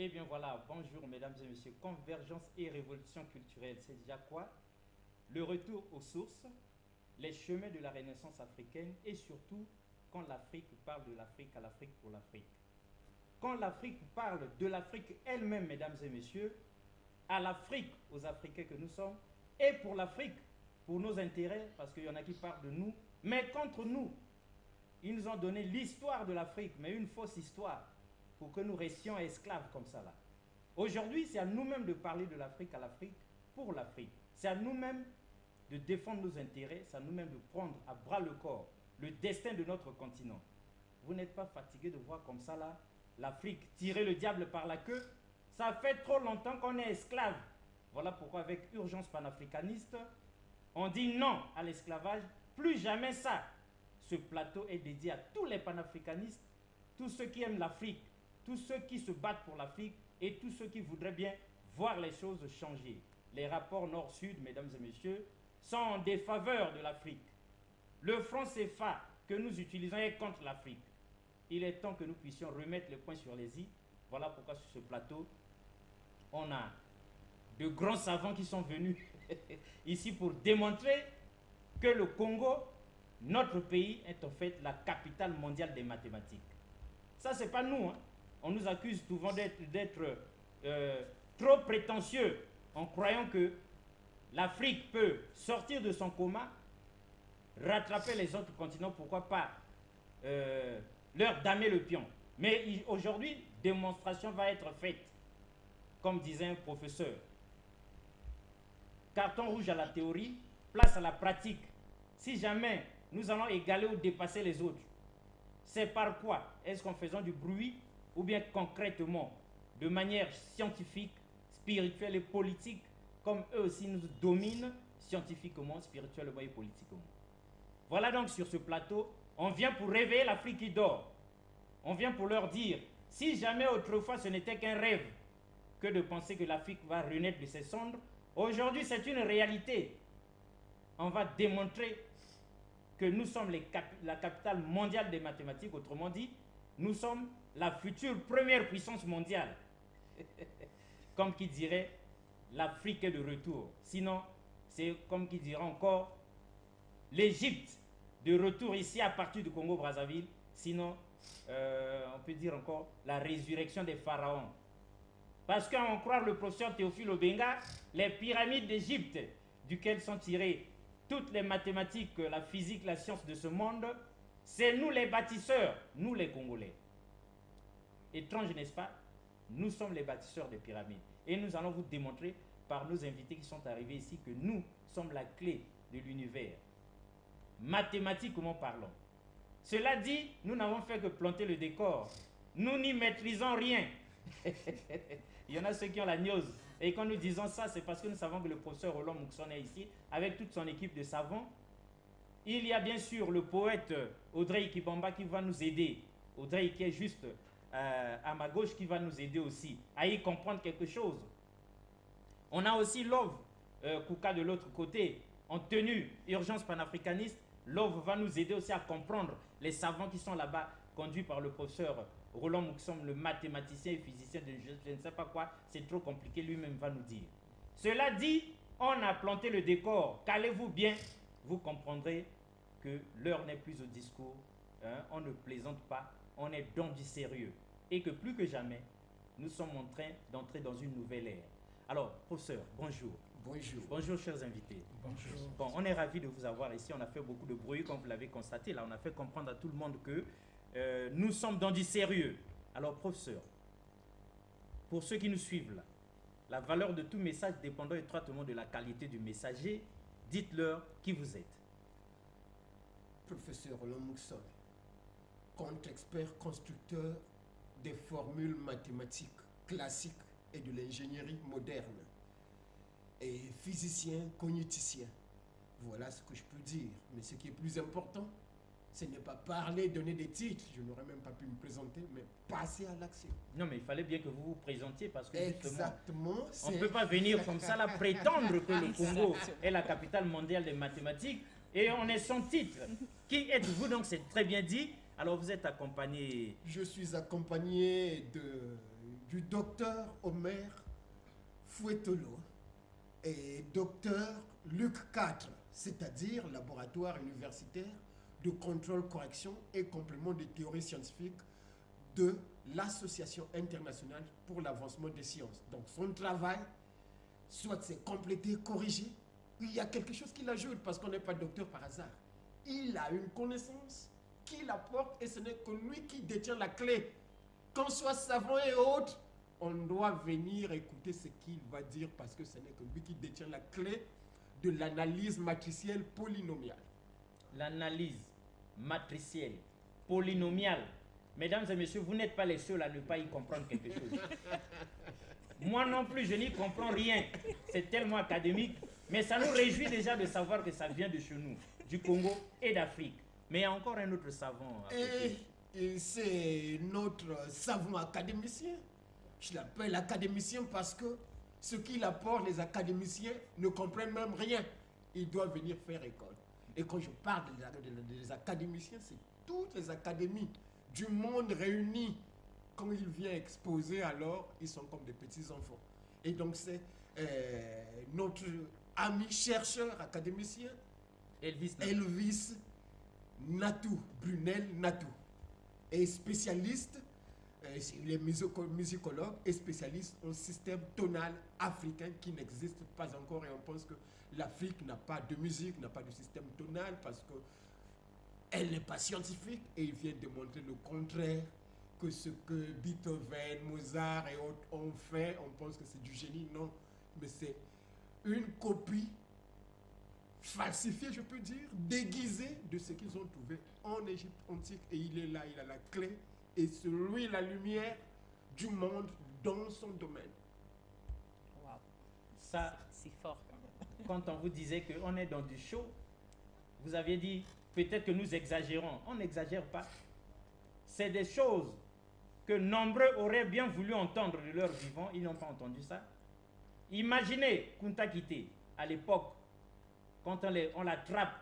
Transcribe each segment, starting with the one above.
Eh bien voilà, bonjour mesdames et messieurs. Convergence et révolution culturelle, c'est déjà quoi? Le retour aux sources, les chemins de la Renaissance africaine et surtout quand l'Afrique parle de l'Afrique à l'Afrique pour l'Afrique. Quand l'Afrique parle de l'Afrique elle-même, mesdames et messieurs, à l'Afrique, aux Africains que nous sommes, et pour l'Afrique, pour nos intérêts, parce qu'il y en a qui parlent de nous, mais contre nous. Ils nous ont donné l'histoire de l'Afrique, mais une fausse histoire, pour que nous restions esclaves comme ça là. Aujourd'hui, c'est à nous-mêmes de parler de l'Afrique à l'Afrique, pour l'Afrique. C'est à nous-mêmes de défendre nos intérêts, c'est à nous-mêmes de prendre à bras le corps le destin de notre continent. Vous n'êtes pas fatigué de voir comme ça là, l'Afrique tirer le diable par la queue? Ça fait trop longtemps qu'on est esclave. Voilà pourquoi avec urgence panafricaniste, on dit non à l'esclavage, plus jamais ça. Ce plateau est dédié à tous les panafricanistes, tous ceux qui aiment l'Afrique, tous ceux qui se battent pour l'Afrique et tous ceux qui voudraient bien voir les choses changer. Les rapports nord-sud, mesdames et messieurs, sont en défaveur de l'Afrique. Le franc CFA que nous utilisons est contre l'Afrique. Il est temps que nous puissions remettre le point sur les i. Voilà pourquoi sur ce plateau, on a de grands savants qui sont venus ici pour démontrer que le Congo, notre pays, est en fait la capitale mondiale des mathématiques. Ça, c'est pas nous. Hein. On nous accuse souvent d'être trop prétentieux en croyant que l'Afrique peut sortir de son coma, rattraper les autres continents, pourquoi pas leur damer le pion. Mais aujourd'hui, démonstration va être faite, comme disait un professeur. Carton rouge à la théorie, place à la pratique. Si jamais nous allons égaler ou dépasser les autres, c'est par quoi? Est-ce qu'en faisant du bruit ou bien concrètement, de manière scientifique, spirituelle et politique, comme eux aussi nous dominent scientifiquement, spirituellement et politiquement. Voilà donc sur ce plateau, on vient pour réveiller l'Afrique qui dort. On vient pour leur dire, si jamais autrefois ce n'était qu'un rêve que de penser que l'Afrique va renaître de ses cendres, aujourd'hui c'est une réalité. On va démontrer que nous sommes la capitale mondiale des mathématiques, autrement dit, nous sommes la future première puissance mondiale. Comme qui dirait, l'Afrique est de retour. Sinon, c'est comme qui dirait encore, l'Égypte de retour ici à partir du Congo-Brazzaville. Sinon, on peut dire encore la résurrection des pharaons. Parce qu'à en croire le professeur Théophile Obenga, les pyramides d'Égypte, duquel sont tirées toutes les mathématiques, la physique, la science de ce monde, c'est nous les bâtisseurs, nous les Congolais. Étrange, n'est-ce pas? Nous sommes les bâtisseurs des pyramides. Et nous allons vous démontrer par nos invités qui sont arrivés ici que nous sommes la clé de l'univers. Mathématiquement parlant. Cela dit, nous n'avons fait que planter le décor. Nous n'y maîtrisons rien. Il y en a ceux qui ont la gnose. Et quand nous disons ça, c'est parce que nous savons que le professeur Roland Moukson est ici, avec toute son équipe de savants. Il y a bien sûr le poète Audrey Kibamba qui va nous aider. Audrey qui est juste à ma gauche qui va nous aider aussi à y comprendre quelque chose. On a aussi Love Kouka de l'autre côté, en tenue urgence panafricaniste. Love va nous aider aussi à comprendre les savants qui sont là-bas, conduits par le professeur Roland Moukson, le mathématicien et physicien de je ne sais pas quoi. C'est trop compliqué, lui-même va nous dire. Cela dit, on a planté le décor. Calez-vous bien, vous comprendrez que l'heure n'est plus au discours. Hein, on ne plaisante pas, on est dans du sérieux. Et que plus que jamais, nous sommes en train d'entrer dans une nouvelle ère. Alors, professeur, bonjour. Bonjour. Bonjour, chers invités. Bonjour. Bon, on est ravis de vous avoir ici. On a fait beaucoup de bruit, comme vous l'avez constaté. Là, on a fait comprendre à tout le monde que nous sommes dans du sérieux. Alors, professeur, pour ceux qui nous suivent là, la valeur de tout message dépendant étroitement de la qualité du messager, dites-leur qui vous êtes. Professeur Roland Moukson, contre-expert constructeur des formules mathématiques classiques et de l'ingénierie moderne, et physicien cogniticien. Voilà ce que je peux dire. Mais ce qui est plus important, ce n'est pas parler, donner des titres, je n'aurais même pas pu me présenter, mais passer à l'action. Non, mais il fallait bien que vous vous présentiez parce que exactement, on ne peut pas venir comme ça là prétendre que le Congo est la capitale mondiale des mathématiques et on est sans titre. Qui êtes-vous donc? C'est très bien dit. Alors vous êtes accompagné... Je suis accompagné du docteur Omer Fouettolo et docteur Luc IV, c'est-à-dire laboratoire universitaire de contrôle, correction et complément des théories scientifiques de l'Association internationale pour l'avancement des sciences. Donc son travail, soit c'est complété, corrigé, il y a quelque chose qu'il ajoute parce qu'on n'est pas docteur par hasard. Il a une connaissance qu'il apporte et ce n'est que lui qui détient la clé. Qu'on soit savant et autre, on doit venir écouter ce qu'il va dire parce que ce n'est que lui qui détient la clé de l'analyse matricielle polynomiale. L'analyse matricielle polynomiale. Mesdames et messieurs, vous n'êtes pas les seuls à ne pas y comprendre quelque chose. Moi non plus, je n'y comprends rien. C'est tellement académique. Mais ça nous réjouit déjà de savoir que ça vient de chez nous, du Congo et d'Afrique. Mais il y a encore un autre savant. Et c'est notre savant académicien. Je l'appelle académicien parce que ce qu'il apporte, les académiciens ne comprennent même rien. Ils doivent venir faire école. Et quand je parle des académiciens, c'est toutes les académies du monde réunies. Quand il vient exposer, alors, ils sont comme des petits-enfants. Et donc, c'est notre ami chercheur académicien, Elvis Natou, Brunel Natou, et spécialiste, il est musicologue et spécialiste en système tonal africain qui n'existe pas encore. Et on pense que l'Afrique n'a pas de musique, n'a pas de système tonal parce qu'elle n'est pas scientifique. Et il vient démontrer le contraire, que ce que Beethoven, Mozart et autres ont fait, on pense que c'est du génie. Non, mais c'est une copie falsifiée, je peux dire, déguisée de ce qu'ils ont trouvé en Égypte antique. Et il est là, il a la clé et c'est lui la lumière du monde dans son domaine. Wow. Ça, c'est fort quand même. Quand on vous disait qu'on est dans du show, vous aviez dit peut-être que nous exagérons. On n'exagère pas. C'est des choses que nombreux auraient bien voulu entendre de leur vivant. Ils n'ont pas entendu ça. Imaginez Kunta Kité à l'époque, quand on l'attrape,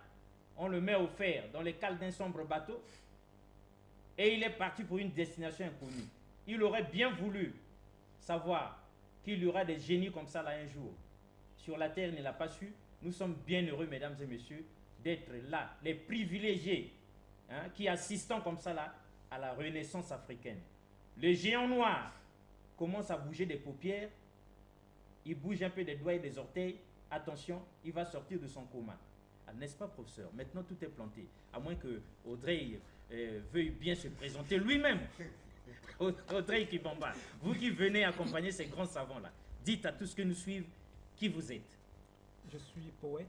on le met au fer dans les cales d'un sombre bateau et il est parti pour une destination inconnue. Il aurait bien voulu savoir qu'il y aura des génies comme ça là un jour. Sur la terre, il ne l'a pas su. Nous sommes bien heureux, mesdames et messieurs, d'être là, les privilégiés, hein, qui assistons comme ça là à la renaissance africaine. Le géant noir commence à bouger des paupières, il bouge un peu des doigts et des orteils. Attention, il va sortir de son coma. Ah, n'est-ce pas, professeur? Maintenant, tout est planté. À moins que Audrey veuille bien se présenter lui-même. Audrey Kibamba, vous qui venez accompagner ces grands savants-là, dites à tous ceux qui nous suivent qui vous êtes. Je suis poète,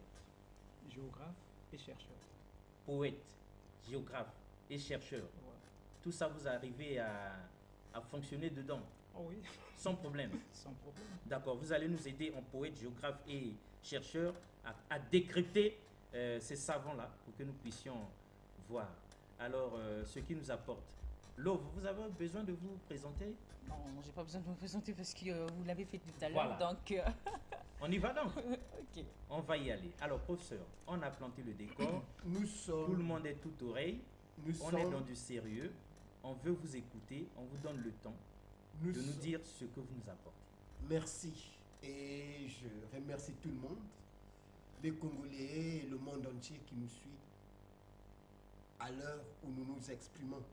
géographe et chercheur. Poète, géographe et chercheur. Voilà. Tout ça, vous arrivez à fonctionner dedans? Oh oui. Sans problème. Sans problème. D'accord, vous allez nous aider en poète, géographe et chercheur à décrypter ces savants-là pour que nous puissions voir. Alors, ce qui nous apporte. Love, vous avez besoin de vous présenter? Non, j'ai pas besoin de me présenter parce que vous l'avez fait tout à l'heure. Voilà. Donc, on y va donc. ok. On va y aller. Alors, professeur, on a planté le décor. Nous sommes... Tout le monde est tout oreille. On est dans du sérieux. On veut vous écouter. On vous donne le temps de nous dire ce que vous nous apportez. Merci. Et je remercie tout le monde, les Congolais et le monde entier qui nous suit à l'heure où nous nous exprimons.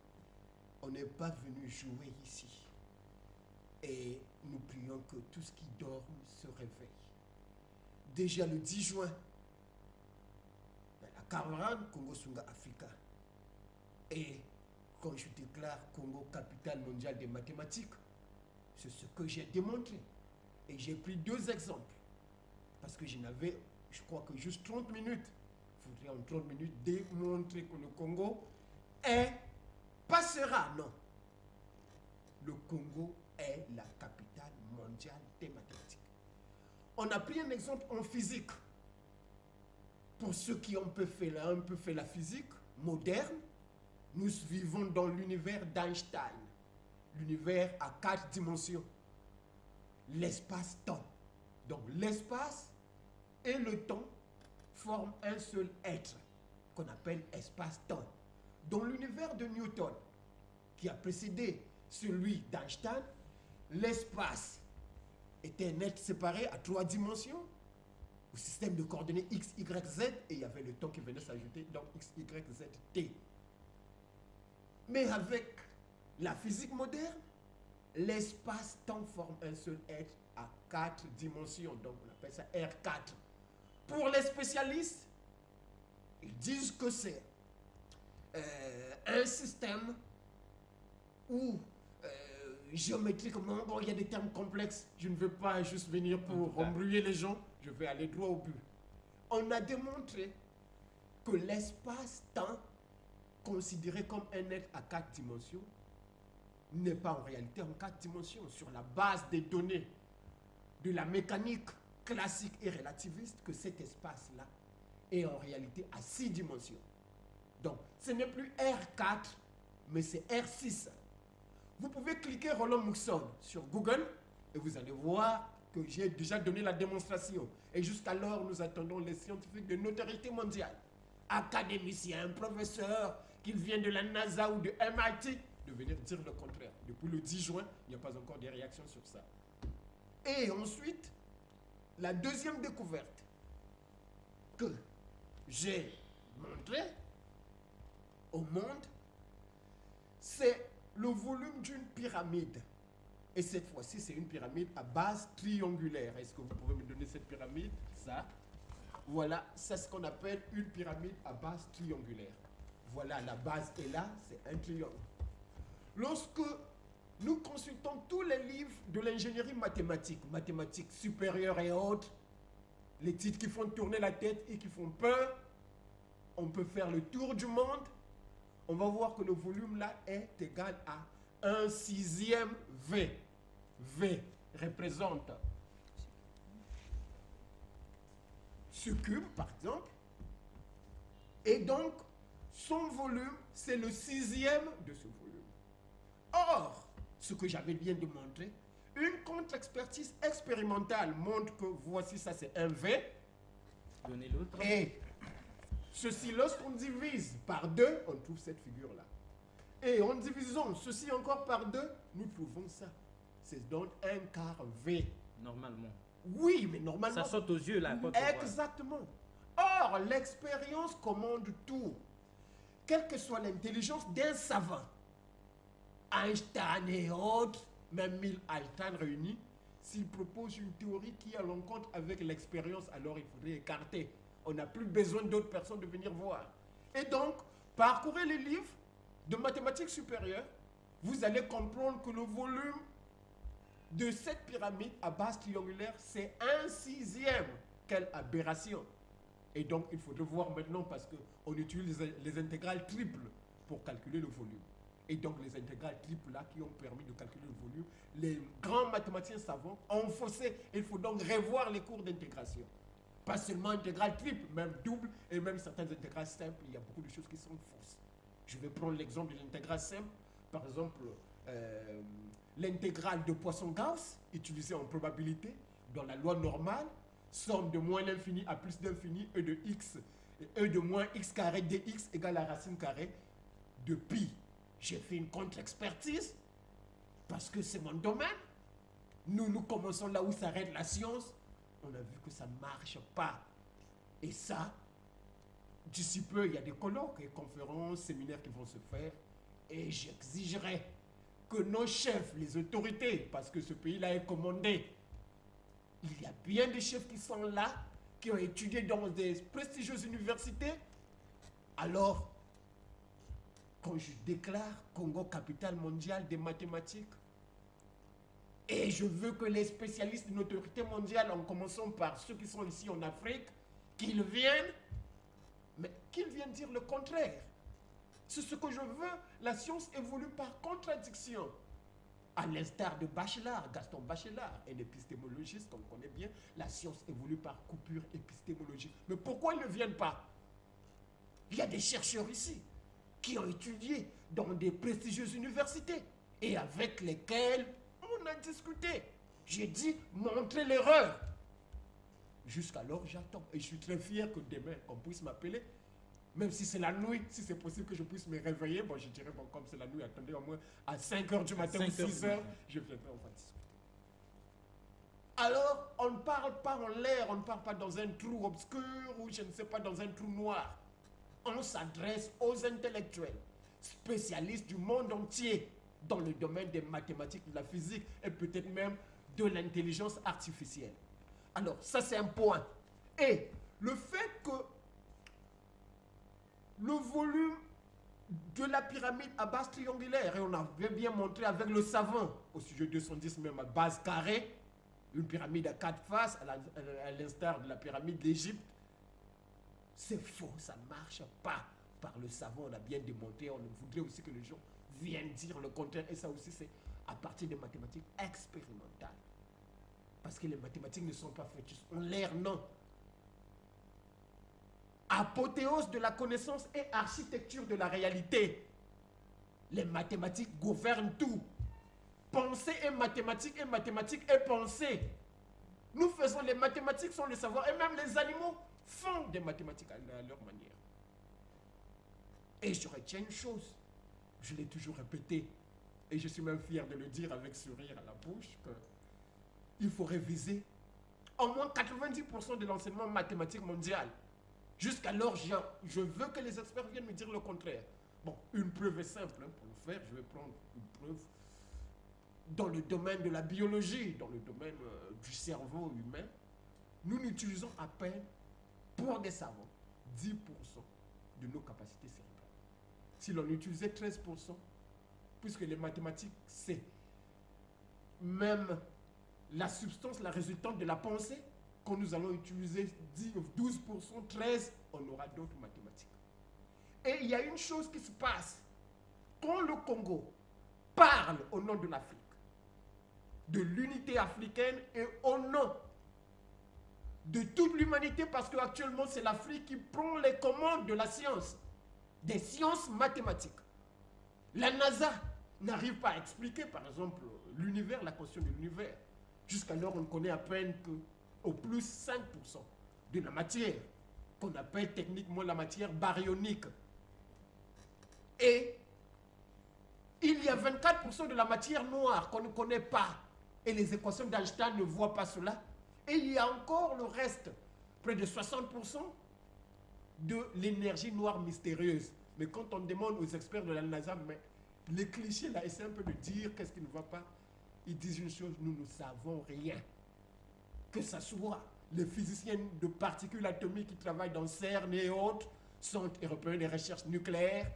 On n'est pas venu jouer ici. Et nous prions que tout ce qui dort se réveille. Déjà le 10 juin, la caravane Congo-Sunga Africa. Et quand je déclare Congo capitale mondiale des mathématiques, c'est ce que j'ai démontré. Et j'ai pris 2 exemples. Parce que je n'avais, je crois que juste 30 minutes. Il faudrait en 30 minutes démontrer que le Congo passera. Non. Le Congo est la capitale mondiale des mathématiques. On a pris un exemple en physique. Pour ceux qui ont un peu fait la physique moderne, nous vivons dans l'univers d'Einstein. L'univers à 4 dimensions. L'espace-temps. Donc l'espace et le temps forment un seul être qu'on appelle espace-temps. Dans l'univers de Newton, qui a précédé celui d'Einstein, l'espace était un être séparé à 3 dimensions, au système de coordonnées X, Y, Z, et il y avait le temps qui venait s'ajouter, donc X, Y, Z, T. Mais avec la physique moderne, l'espace-temps forme un seul être à 4 dimensions, donc on appelle ça R4. Pour les spécialistes, ils disent que c'est un système où géométriquement, bon, il y a des termes complexes, je ne veux pas juste venir pour embrouiller les gens, je vais aller droit au but. On a démontré que l'espace-temps, considéré comme un être à 4 dimensions, n'est pas en réalité en 4 dimensions, sur la base des données de la mécanique classique et relativiste, que cet espace-là est en réalité à 6 dimensions. Donc, ce n'est plus R4, mais c'est R6. Vous pouvez cliquer Roland Moukson sur Google et vous allez voir que j'ai déjà donné la démonstration. Et jusqu'alors, nous attendons les scientifiques de notoriété mondiale, académiciens, professeurs, qu'ils viennent de la NASA ou de MIT, de venir dire le contraire. Depuis le 10 juin, il n'y a pas encore de réaction sur ça. Et ensuite, la deuxième découverte que j'ai montrée au monde, c'est le volume d'une pyramide. Et cette fois-ci, c'est une pyramide à base triangulaire. Est-ce que vous pouvez me donner cette pyramide? Ça. Voilà, c'est ce qu'on appelle une pyramide à base triangulaire. Voilà, la base est là, c'est un triangle. Lorsque nous consultons tous les livres de l'ingénierie mathématique, mathématiques supérieures et hautes, les titres qui font tourner la tête et qui font peur, on peut faire le tour du monde, on va voir que le volume là est égal à 1/6 V. V représente ce cube, par exemple, et donc son volume, c'est le 6e de ce volume. Or, ce que j'avais bien démontré, une contre-expertise expérimentale montre que voici ça, c'est un V. Donnez l'autre. Et ceci, lorsqu'on divise par 2, on trouve cette figure-là. Et en divisant ceci encore par 2, nous trouvons ça. C'est donc 1/4 V. Normalement. Oui, mais normalement... Ça saute aux yeux là. Exactement. Or, l'expérience commande tout. Quelle que soit l'intelligence d'un savant, Einstein et autres, même 1000 Einstein réunis, s'il propose une théorie qui est à l'encontre avec l'expérience, alors il faudrait écarter. On n'a plus besoin d'autres personnes de venir voir. Et donc, parcourez les livres de mathématiques supérieures, vous allez comprendre que le volume de cette pyramide à base triangulaire, c'est 1/6. Quelle aberration! Et donc, il faudrait voir maintenant parce qu'on utilise les intégrales triples pour calculer le volume. Et donc, les intégrales triples là qui ont permis de calculer le volume, les grands mathématiciens savants ont faussé. Il faut donc revoir les cours d'intégration. Pas seulement intégrale triple, même double et même certaines intégrales simples. Il y a beaucoup de choses qui sont fausses. Je vais prendre l'exemple de l'intégrale simple. Par exemple, l'intégrale de Poisson-Gauss, utilisée en probabilité, dans la loi normale, somme de moins l'infini à plus d'infini, e de x, et e de moins x carré dx égale la racine carrée de pi. J'ai fait une contre-expertise parce que c'est mon domaine. Nous commençons là où s'arrête la science. On a vu que ça ne marche pas. Et ça, d'ici peu, il y a des colloques et conférences, séminaires qui vont se faire. Et j'exigerai que nos chefs, les autorités, parce que ce pays-là est commandé, il y a bien des chefs qui sont là, qui ont étudié dans des prestigieuses universités. Alors, quand je déclare Congo capitale mondiale des mathématiques, et je veux que les spécialistes de l'autorité mondiale, en commençant par ceux qui sont ici en Afrique, qu'ils viennent, mais qu'ils viennent dire le contraire. C'est ce que je veux. La science évolue par contradiction. À l'instar de Bachelard, Gaston Bachelard, un épistémologiste qu'on connaît bien, la science évolue par coupure épistémologique. Mais pourquoi ils ne viennent pas? Il y a des chercheurs ici qui ont étudié dans des prestigieuses universités et avec lesquels on a discuté. J'ai dit, montrez l'erreur. Jusqu'alors, j'attends. Et je suis très fier que demain, on puisse m'appeler Même si c'est la nuit, si c'est possible que je puisse me réveiller, bon, je dirais, bon, comme c'est la nuit, attendez, au moins à 5 h du matin ou 6 h, je viendrai, on va discuter. Alors, on ne parle pas en l'air, on ne parle pas dans un trou obscur ou je ne sais pas, dans un trou noir. On s'adresse aux intellectuels, spécialistes du monde entier dans le domaine des mathématiques, de la physique et peut-être même de l'intelligence artificielle. Alors, ça c'est un point. Et le fait que le volume de la pyramide à base triangulaire, et on avait bien montré avec le savant, au sujet 210 même à base carrée, une pyramide à 4 faces, à l'instar de la pyramide d'Égypte, c'est faux, ça ne marche pas. Par le savant, on a bien démontré, on voudrait aussi que les gens viennent dire le contraire, et ça aussi c'est à partir des mathématiques expérimentales. Parce que les mathématiques ne sont pas faites juste en l'air, non. Apothéose de la connaissance et architecture de la réalité. Les mathématiques gouvernent tout. Pensée est mathématique est pensée. Nous faisons les mathématiques sans le savoir, et même les animaux font des mathématiques à leur manière. Et je retiens une chose, je l'ai toujours répété, et je suis même fier de le dire avec sourire à la bouche, qu'il faut réviser au moins 90% de l'enseignement mathématique mondial. Jusqu'alors, je veux que les experts viennent me dire le contraire. Bon, une preuve est simple, hein, pour le faire, je vais prendre une preuve dans le domaine de la biologie, dans le domaine du cerveau humain. Nous n'utilisons à peine, pour des savants, 10% de nos capacités cérébrales. Si l'on utilisait 13%, puisque les mathématiques, c'est même la substance, la résultante de la pensée, quand nous allons utiliser 10 ou 12%, 13%, on aura d'autres mathématiques. Et il y a une chose qui se passe. Quand le Congo parle au nom de l'Afrique, de l'unité africaine et au nom de toute l'humanité, parce qu'actuellement c'est l'Afrique qui prend les commandes de la science, des sciences mathématiques. La NASA n'arrive pas à expliquer, par exemple, l'univers, la question de l'univers. Jusqu'alors, on connaît à peine qu'au plus 5% de la matière, qu'on appelle techniquement la matière baryonique. Et il y a 24% de la matière noire qu'on ne connaît pas. Et les équations d'Einstein ne voient pas cela. Et il y a encore le reste, près de 60% de l'énergie noire mystérieuse. Mais quand on demande aux experts de la NASA, mais les clichés là, essaient un peu de dire qu'est-ce qui ne va pas. Ils disent une chose, nous ne savons rien. Que ce soit les physiciens de particules atomiques qui travaillent dans CERN et autres, Centre européen des recherches nucléaires,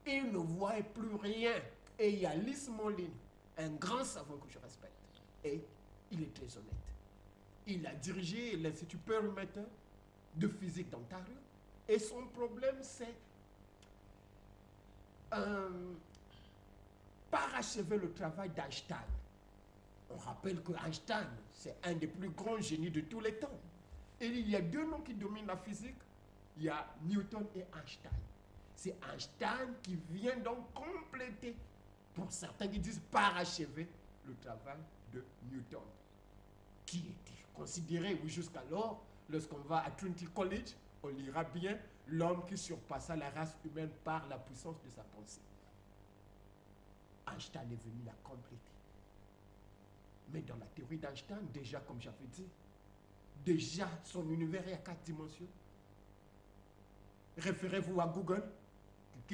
ils ne voient plus rien. Et il y a Lys Moline, un grand savant que je respecte, et il est très honnête. Il a dirigé l'Institut Perlmutter de physique d'Ontario, et son problème c'est parachever le travail d'Einstein. On rappelle que Einstein, c'est un des plus grands génies de tous les temps. Et il y a deux noms qui dominent la physique, il y a Newton et Einstein. C'est Einstein qui vient donc compléter, pour certains qui disent parachever, le travail de Newton, qui était considéré, oui, jusqu'alors, lorsqu'on va à Trinity College, on lira bien l'homme qui surpassa la race humaine par la puissance de sa pensée. Einstein est venu la compléter. Mais dans la théorie d'Einstein, déjà, comme j'avais dit, déjà son univers est à 4 dimensions. Référez-vous à Google,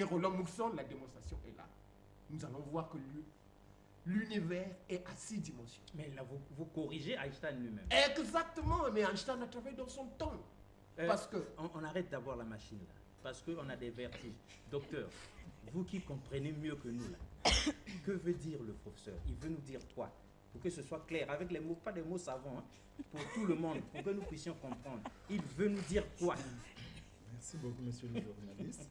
Roland Moukson, la démonstration est là. Nous allons voir que l'univers est à 6 dimensions. Mais là, vous corrigez Einstein lui-même. Exactement, mais Einstein a travaillé dans son temps. Parce que... On arrête d'avoir la machine là, parce qu'on a des vertiges. Docteur, vous qui comprenez mieux que nous là, que veut dire le professeur? Il veut nous dire quoi? Pour que ce soit clair, avec les mots, pas des mots savants, hein, pour tout le monde, pour que nous puissions comprendre. Il veut nous dire quoi? Merci beaucoup, monsieur le journaliste.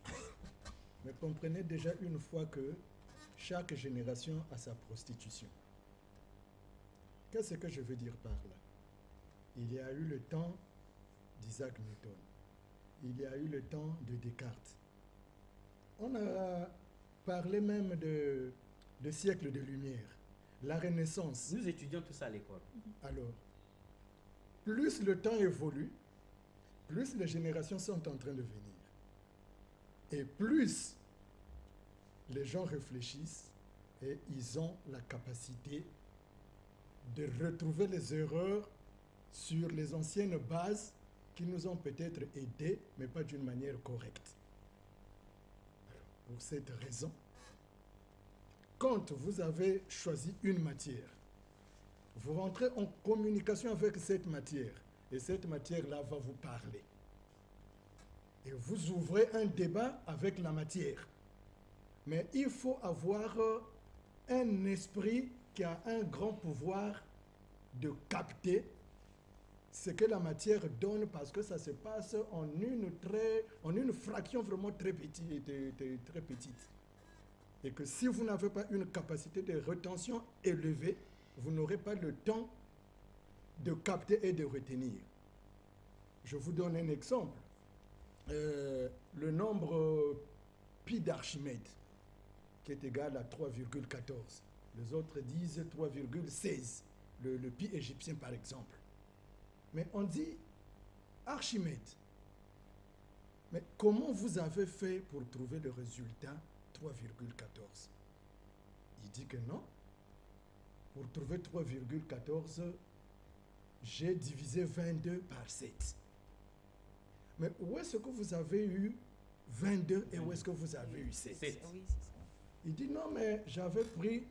Mais comprenez déjà une fois que chaque génération a sa prostitution. Qu'est-ce que je veux dire par là? Il y a eu le temps d'Isaac Newton. Il y a eu le temps de Descartes. On a parlé même de siècles de lumière, la Renaissance. Nous étudions tout ça à l'école. Alors, plus le temps évolue, plus les générations sont en train de venir. Et plus les gens réfléchissent et ils ont la capacité de retrouver les erreurs sur les anciennes bases qui nous ont peut-être aidés, mais pas d'une manière correcte. Pour cette raison, quand vous avez choisi une matière, vous rentrez en communication avec cette matière, et cette matière-là va vous parler. Et vous ouvrez un débat avec la matière. Mais il faut avoir un esprit qui a un grand pouvoir de capter ce que la matière donne, parce que ça se passe en une fraction vraiment très petite. Et que si vous n'avez pas une capacité de rétention élevée, vous n'aurez pas le temps de capter et de retenir. Je vous donne un exemple. Le nombre pi d'Archimède, qui est égal à 3,14. Les autres disent 3,16, le pi égyptien par exemple. Mais on dit Archimède. Mais comment vous avez fait pour trouver le résultat 3,14? Il dit que non. Pour trouver 3,14, j'ai divisé 22 par 7. Mais où est-ce que vous avez eu 22 et où est-ce que vous avez eu 7? Oui, c'est ça. Il dit non, mais j'avais pris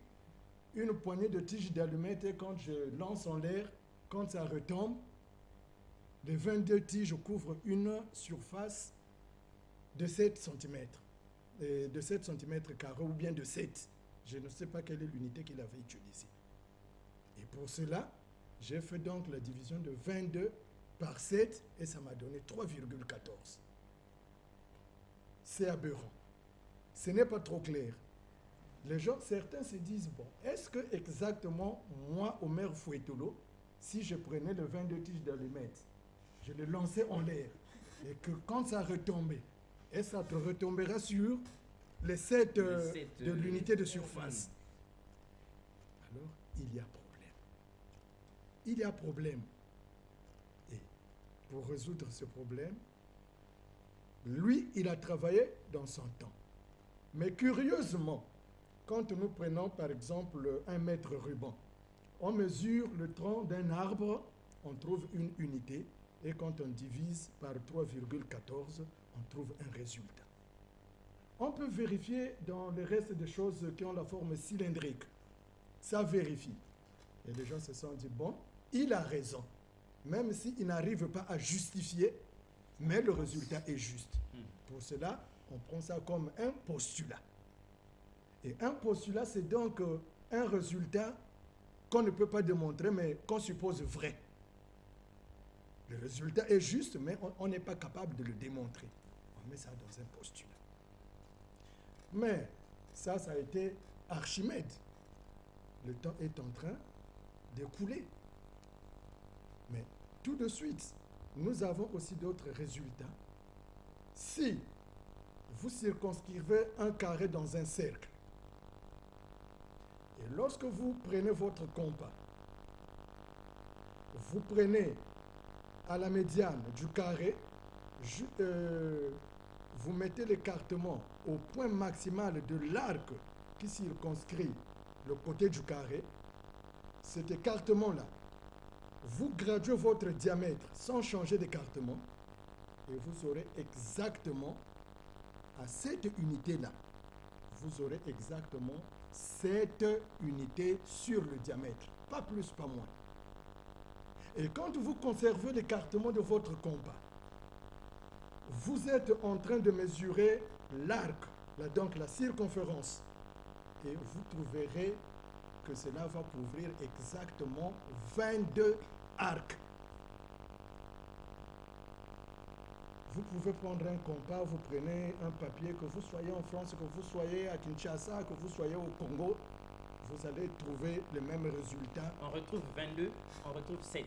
une poignée de tiges d'allumettes et quand je lance en l'air, quand ça retombe, les 22 tiges couvrent une surface de 7 cm. De 7 cm carrés ou bien de 7. Je ne sais pas quelle est l'unité qu'il avait utilisée. Et pour cela, j'ai fait donc la division de 22 par 7 et ça m'a donné 3,14. C'est aberrant. Ce n'est pas trop clair. Les gens, certains se disent, bon, est-ce que exactement moi, Omer Fouettolo, si je prenais le 22 tiges d'allumettes, je le lançais en l'air, et que quand ça retombait, et ça te retombera sur les 7 de l'unité de surface. Alors, il y a problème. Il y a problème. Et pour résoudre ce problème, lui, il a travaillé dans son temps. Mais curieusement, quand nous prenons par exemple 1 mètre ruban, on mesure le tronc d'un arbre, on trouve une unité, et quand on divise par 3,14, on trouve un résultat. On peut vérifier dans le reste des choses qui ont la forme cylindrique. Ça vérifie. Et les gens se sont dit, bon, il a raison. Même s'il n'arrive pas à justifier, mais le résultat est juste. Pour cela, on prend ça comme un postulat. Et un postulat, c'est donc un résultat qu'on ne peut pas démontrer, mais qu'on suppose vrai. Le résultat est juste, mais on n'est pas capable de le démontrer. On met ça dans un postulat. Mais ça a été Archimède. Le temps est en train d'écouler. Mais tout de suite, nous avons aussi d'autres résultats. Si vous circonscrivez un carré dans un cercle, et lorsque vous prenez votre compas, vous prenez à la médiane du carré, vous mettez l'écartement au point maximal de l'arc qui circonscrit le côté du carré. Cet écartement-là, vous graduez votre diamètre sans changer d'écartement et vous aurez exactement, à cette unité-là, vous aurez exactement cette unité sur le diamètre, pas plus, pas moins. Et quand vous conservez l'écartement de votre compas, vous êtes en train de mesurer l'arc, donc la circonférence, et vous trouverez que cela va couvrir exactement 22 arcs. Vous pouvez prendre un compas, vous prenez un papier, que vous soyez en France, que vous soyez à Kinshasa, que vous soyez au Congo, vous allez trouver le même résultat. On retrouve 22, on retrouve 7.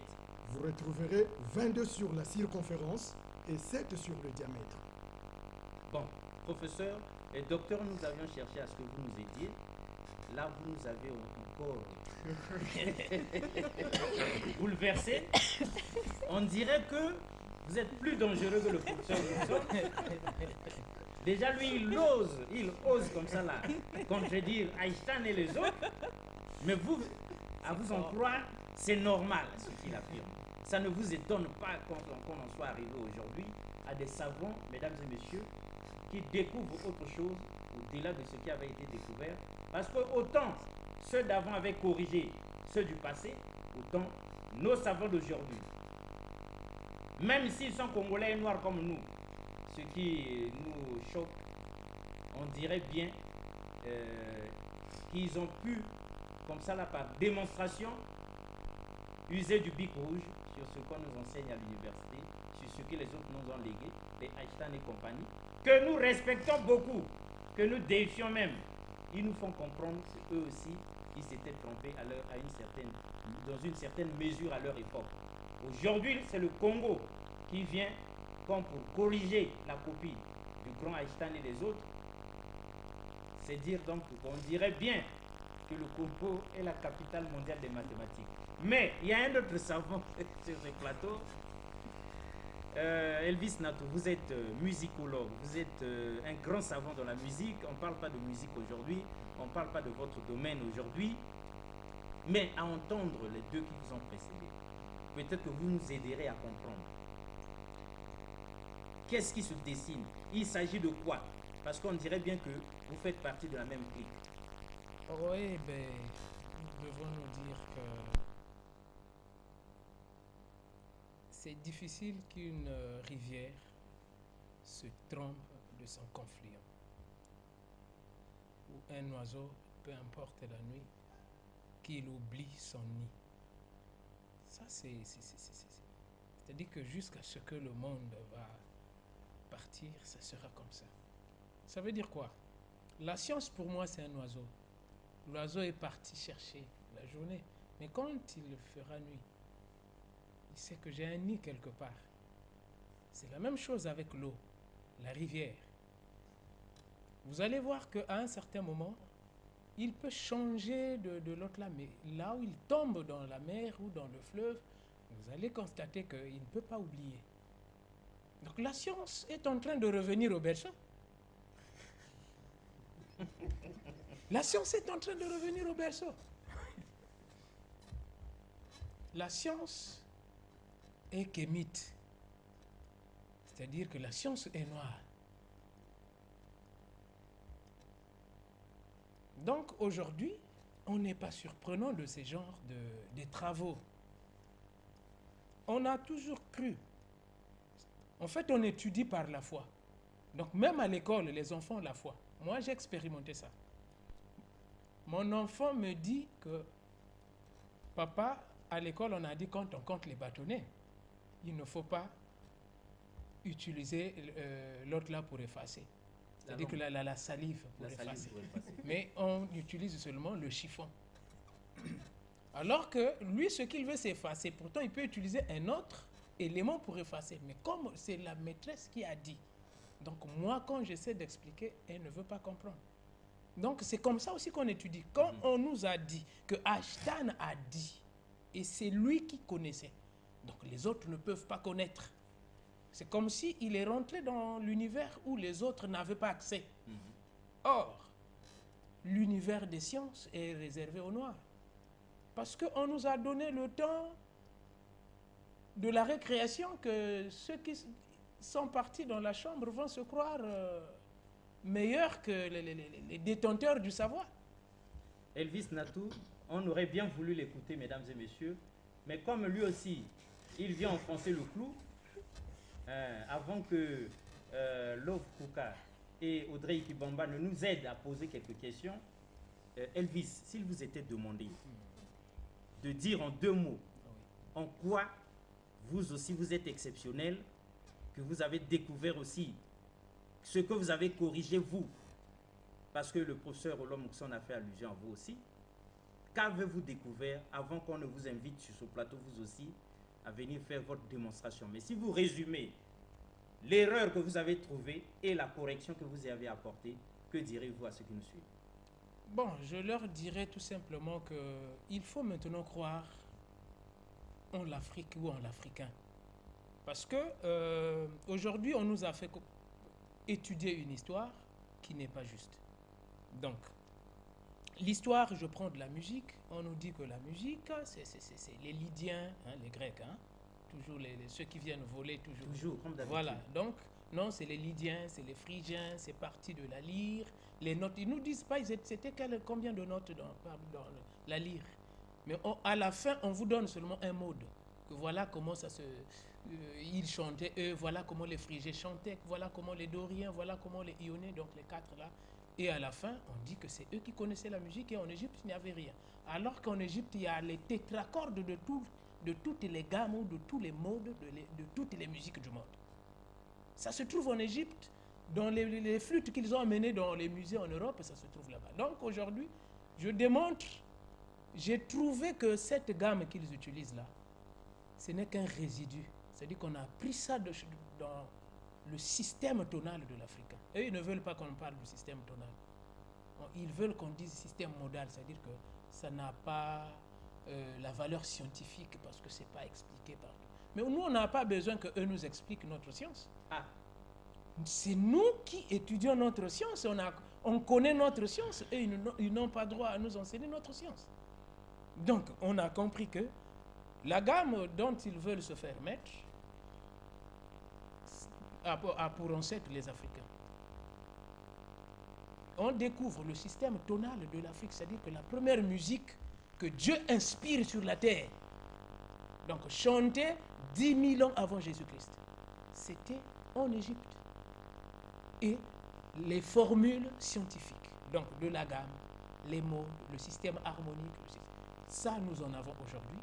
Vous retrouverez 22 sur la circonférence et 7 sur le diamètre. Bon, professeur et docteur, nous avions cherché à ce que vous nous aidiez. Là, vous nous avez encore bouleversé. On dirait que vous êtes plus dangereux que le professeur Johnson. Déjà, lui, il ose comme ça là, contredire Einstein et les autres. Mais vous, à vous en croire, c'est normal ce qu'il affirme. Ça ne vous étonne pas qu'on en soit arrivé aujourd'hui à des savants, mesdames et messieurs, qui découvrent autre chose au-delà de ce qui avait été découvert. Parce que autant ceux d'avant avaient corrigé ceux du passé, autant nos savants d'aujourd'hui, même s'ils sont congolais et noirs comme nous, ce qui nous choque, on dirait bien qu'ils ont pu, comme ça là, par démonstration, user du bic rouge sur ce qu'on nous enseigne à l'université, sur ce que les autres nous ont légué, les Einstein et compagnie, que nous respectons beaucoup, que nous défions même. Ils nous font comprendre qu'eux aussi, ils s'étaient trompés dans une certaine mesure à leur époque. Aujourd'hui, c'est le Congo qui vient comme pour corriger la copie du grand Einstein et les autres. C'est dire donc qu'on dirait bien que le Congo est la capitale mondiale des mathématiques. Mais il y a un autre savant sur ce plateau, Elvis Natou, vous êtes musicologue, vous êtes un grand savant dans la musique. On ne parle pas de musique aujourd'hui, on ne parle pas de votre domaine aujourd'hui, mais à entendre les deux qui vous ont précédés, peut-être que vous nous aiderez à comprendre. Qu'est-ce qui se dessine? Il s'agit de quoi? Parce qu'on dirait bien que vous faites partie de la même clique. Oui, ben, nous devons nous dire que c'est difficile qu'une rivière se trompe de son confluent. Ou un oiseau, peu importe la nuit, qu'il oublie son nid. Ça, c'est-à-dire que jusqu'à ce que le monde va partir, ça sera comme ça. Ça veut dire quoi? La science, pour moi, c'est un oiseau. L'oiseau est parti chercher la journée, mais quand il fera nuit, il sait que j'ai un nid quelque part. C'est la même chose avec l'eau, la rivière. Vous allez voir qu'à un certain moment, il peut changer de l'autre là, mais là où il tombe dans la mer ou dans le fleuve, vous allez constater qu'il ne peut pas oublier. Donc la science est en train de revenir au berceau. La science est en train de revenir au berceau. La science est kémite. C'est-à-dire que la science est noire. Donc aujourd'hui, on n'est pas surprenant de ces genres de travaux. On a toujours cru. En fait, on étudie par la foi. Donc même à l'école, les enfants ont la foi. Moi, j'ai expérimenté ça. Mon enfant me dit que, papa, à l'école, on a dit quand on compte les bâtonnets, il ne faut pas utiliser l'autre là pour effacer. C'est-à-dire que la salive pour effacer. Mais on utilise seulement le chiffon. Alors que lui, ce qu'il veut, c'est effacer. Pourtant, il peut utiliser un autre élément pour effacer. Mais comme c'est la maîtresse qui a dit, donc moi, quand j'essaie d'expliquer, elle ne veut pas comprendre. Donc c'est comme ça aussi qu'on étudie. Quand on nous a dit que Einstein a dit, et c'est lui qui connaissait, donc les autres ne peuvent pas connaître. C'est comme s'il est rentré dans l'univers où les autres n'avaient pas accès. Or, l'univers des sciences est réservé aux Noirs. Parce qu'on nous a donné le temps de la récréation que ceux qui sont partis dans la chambre vont se croire meilleurs que les détenteurs du savoir. Elvis Natou, on aurait bien voulu l'écouter, mesdames et messieurs, mais comme lui aussi, il vient enfoncer le clou, avant que Love Kouka et Audrey Kibamba ne nous aident à poser quelques questions, Elvis, s'il vous était demandé de dire en 2 mots en quoi vous aussi vous êtes exceptionnel, que vous avez découvert aussi ce que vous avez corrigé vous, parce que le professeur Olom Moukson a fait allusion à vous aussi. Qu'avez-vous découvert avant qu'on ne vous invite sur ce plateau vous aussi à venir faire votre démonstration? Mais si vous résumez l'erreur que vous avez trouvée et la correction que vous y avez apportée, que direz-vous à ceux qui nous suivent? Bon, je leur dirais tout simplement qu'il faut maintenant croire en l'Afrique ou en l'Africain. Parce que aujourd'hui, on nous a fait étudier une histoire qui n'est pas juste. Donc, l'histoire, je prends de la musique. On nous dit que la musique, c'est les Lydiens, hein, les Grecs, hein, toujours ceux qui viennent voler, toujours. Toujours, comme d'habitude. Voilà, donc, non, c'est les Lydiens, c'est les Phrygiens, c'est parti de la lyre. Les notes, ils nous disent pas, c'était combien de notes dans la lyre. Mais à la fin, on vous donne seulement un mode. Que voilà comment ça se... ils chantaient, eux, voilà comment les Phrygiens chantaient, voilà comment les Doriens, voilà comment les Ioniens, donc les quatre là. Et à la fin, on dit que c'est eux qui connaissaient la musique et en Égypte, il n'y avait rien. Alors qu'en Égypte, il y a les tétracordes de toutes les gammes ou de tous les modes, de toutes les musiques du monde. Ça se trouve en Égypte, dans les flûtes qu'ils ont amenées dans les musées en Europe, ça se trouve là-bas. Donc aujourd'hui, je démontre, j'ai trouvé que cette gamme qu'ils utilisent là, ce n'est qu'un résidu. C'est-à-dire qu'on a pris ça dans le système tonal de l'Africain. Eux, ils ne veulent pas qu'on parle du système tonal. Ils veulent qu'on dise système modal, c'est-à-dire que ça n'a pas la valeur scientifique parce que ce n'est pas expliqué partout. Mais nous, on n'a pas besoin qu'eux nous expliquent notre science. Ah. C'est nous qui étudions notre science. On connaît notre science et ils n'ont pas droit à nous enseigner notre science. Donc, on a compris que la gamme dont ils veulent se faire mettre a pour ancêtre les Africains. On découvre le système tonal de l'Afrique, c'est-à-dire que la première musique que Dieu inspire sur la terre, donc chantée 10 000 ans avant Jésus-Christ, c'était en Égypte. Et les formules scientifiques, donc de la gamme, les mots, le système harmonique, ça nous en avons aujourd'hui.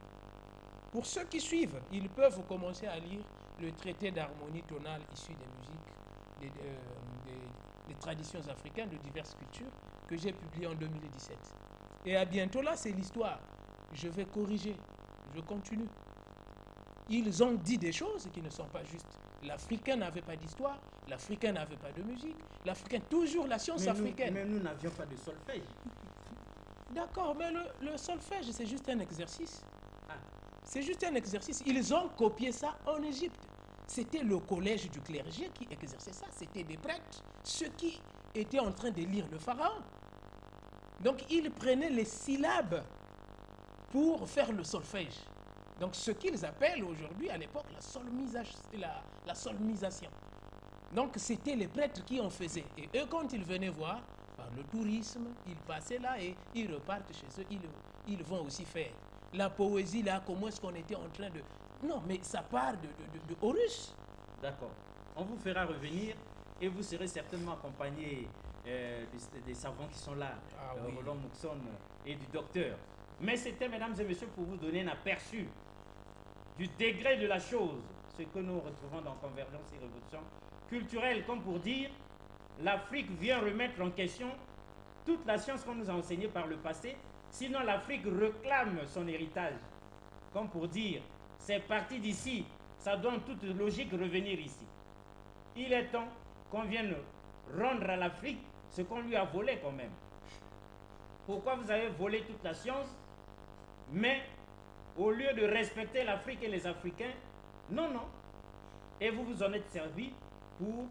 Pour ceux qui suivent, ils peuvent commencer à lire le traité d'harmonie tonale issu des musiques, des traditions africaines de diverses cultures que j'ai publié en 2017. Et à bientôt là, c'est l'histoire. Je vais corriger, je continue. Ils ont dit des choses qui ne sont pas justes. L'Africain n'avait pas d'histoire, l'Africain n'avait pas de musique, l'Africain, toujours la science africaine. Mais nous n'avions pas de solfège. D'accord, mais le solfège, c'est juste un exercice. Ah. C'est juste un exercice. Ils ont copié ça en Égypte. C'était le collège du clergé qui exerçait ça. C'était des prêtres, ceux qui étaient en train de lire le pharaon. Donc, ils prenaient les syllabes pour faire le solfège. Donc, ce qu'ils appellent aujourd'hui, à l'époque, la solmisation. Donc, c'était les prêtres qui en faisaient. Et eux, quand ils venaient voir, par le tourisme, ils passaient là et ils repartent chez eux. Ils vont aussi faire. La poésie, là, comment est-ce qu'on était en train de... Non, mais ça part de Horus. D'accord. On vous fera revenir et vous serez certainement accompagné des savants qui sont là, Oui. Roland Moukson et du docteur. Mais c'était, mesdames et messieurs, pour vous donner un aperçu du degré de la chose, ce que nous retrouvons dans Convergence et Révolution culturelle, comme pour dire, l'Afrique vient remettre en question toute la science qu'on nous a enseignée par le passé, sinon l'Afrique réclame son héritage. Comme pour dire, c'est parti d'ici, ça donne toute logique revenir ici. Il est temps qu'on vienne rendre à l'Afrique ce qu'on lui a volé quand même. Pourquoi vous avez volé toute la science, mais au lieu de respecter l'Afrique et les Africains, non. Et vous vous en êtes servi pour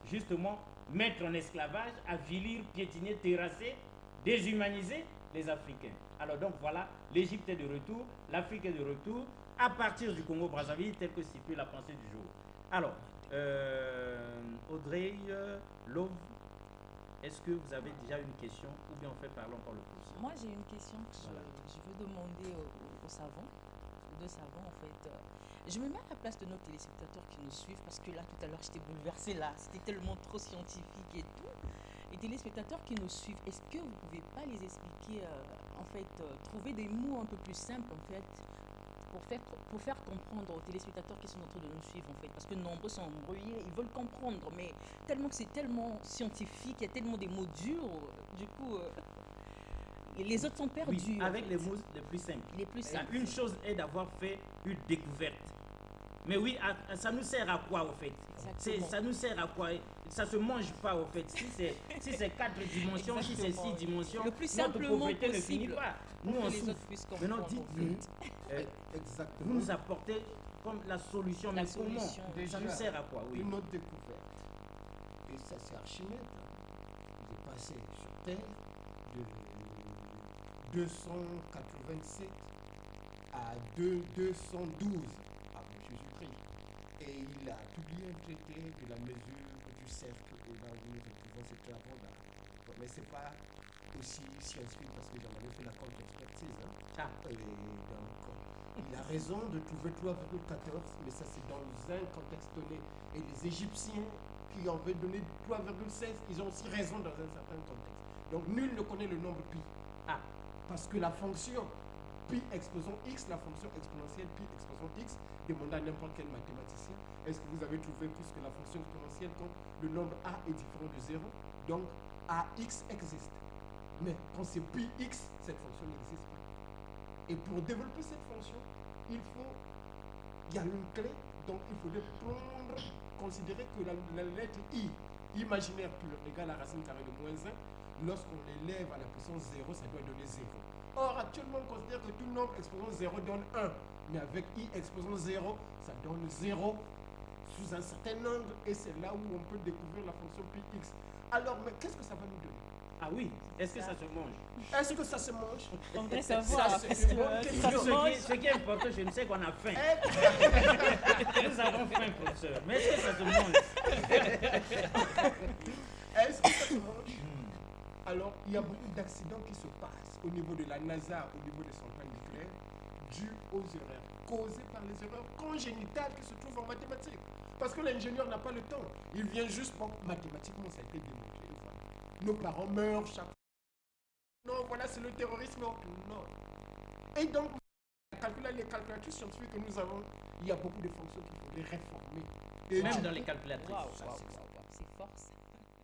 justement mettre en esclavage, avilir, piétiner, terrasser, déshumaniser les Africains. Alors donc voilà, l'Égypte est de retour, l'Afrique est de retour, à partir du Congo-Brazzaville, tel que stipule la pensée du jour. Alors, Audrey Love, est-ce que vous avez déjà une question ou bien on fait parler encore le plus? Moi, j'ai une question que Voilà. je veux demander aux savants, aux deux savants en fait. Je me mets à la place de nos téléspectateurs qui nous suivent parce que là, tout à l'heure, j'étais bouleversée là. C'était tellement trop scientifique et tout. Les téléspectateurs qui nous suivent, est-ce que vous ne pouvez pas les expliquer, trouver des mots un peu plus simples en fait, pour faire comprendre aux téléspectateurs qui sont en train de nous suivre en fait, parce que nombreux sont embrouillés, ils veulent comprendre, mais tellement que c'est tellement scientifique, il y a tellement des mots durs, du coup, les autres sont perdus. Oui, avec en les fait. mots les plus simples. Les plus simples. Une chose est d'avoir fait une découverte. Mais oui, ça nous sert à quoi au fait? Exactement. Ça nous sert à quoi? Ça se mange pas au fait. Si c'est 4 dimensions, si c'est 6 dimensions, Le plus notre simplement pauvreté ne finit possible, pas. pour Nous que on les autres souffre. puissent comprendre, Maintenant en dites-nous, Exactement. vous nous apportez comme la solution, La mais solution. comment? Ça nous sert à quoi? Oui. Une autre découverte. Et ça, c'est Archimède. Il est passé sur Terre de 287 à 212 avant Jésus-Christ. Et il a publié un traité de la mesure du cercle et là où nous retrouvons ces travaux-là. Bon, mais ce n'est pas aussi scientifique parce que j'en avais fait la contre-expertise. Hein. Et donc, il a raison de trouver 3,14, mais ça c'est dans un contexte donné. Et les Égyptiens qui avaient donné 3,16, ils ont aussi raison dans un certain contexte. Donc nul ne connaît le nombre pi. Parce que la fonction pi exposant x, la fonction exponentielle pi exposant x, demandez à n'importe quel mathématicien, est-ce que vous avez trouvé plus que la fonction exponentielle quand le nombre a est différent de 0? Donc ax existe. Mais quand c'est pi x, cette fonction n'existe pas. Et pour développer cette fonction, il y a une clé, donc il faudrait considérer que la lettre i, imaginaire qui leur égale la racine carrée de moins 1, lorsqu'on l'élève à la puissance 0, ça doit donner 0. Or, actuellement, on considère que tout nombre exposant 0 donne 1. Mais avec i exposant 0, ça donne 0 sous un certain angle. Et c'est là où on peut découvrir la fonction pi x. Alors, mais qu'est-ce que ça va nous donner? Ah oui, est-ce que ça se mange? Est-ce que ça se mange? On voudrait savoir. Ça, c'est une bonne question. Ce qui est important, je ne sais qu'on a faim. Nous avons faim, professeur. Mais est-ce que ça se mange? Est-ce que ça se mange? Alors, il y a beaucoup d'accidents qui se passent au niveau de la NASA, au niveau des centrales nucléaires, dus aux erreurs, causées par les erreurs congénitales qui se trouvent en mathématiques. Parce que l'ingénieur n'a pas le temps. Il vient juste, bon, mathématiquement, ça a été démontré. Voilà. Nos parents meurent chaque fois. Non, voilà, c'est le terrorisme. Non. Et donc, les calculatrices scientifiques que nous avons, il y a beaucoup de fonctions qu'il faudrait réformer. Et même dans les calculatrices. C'est fort ça.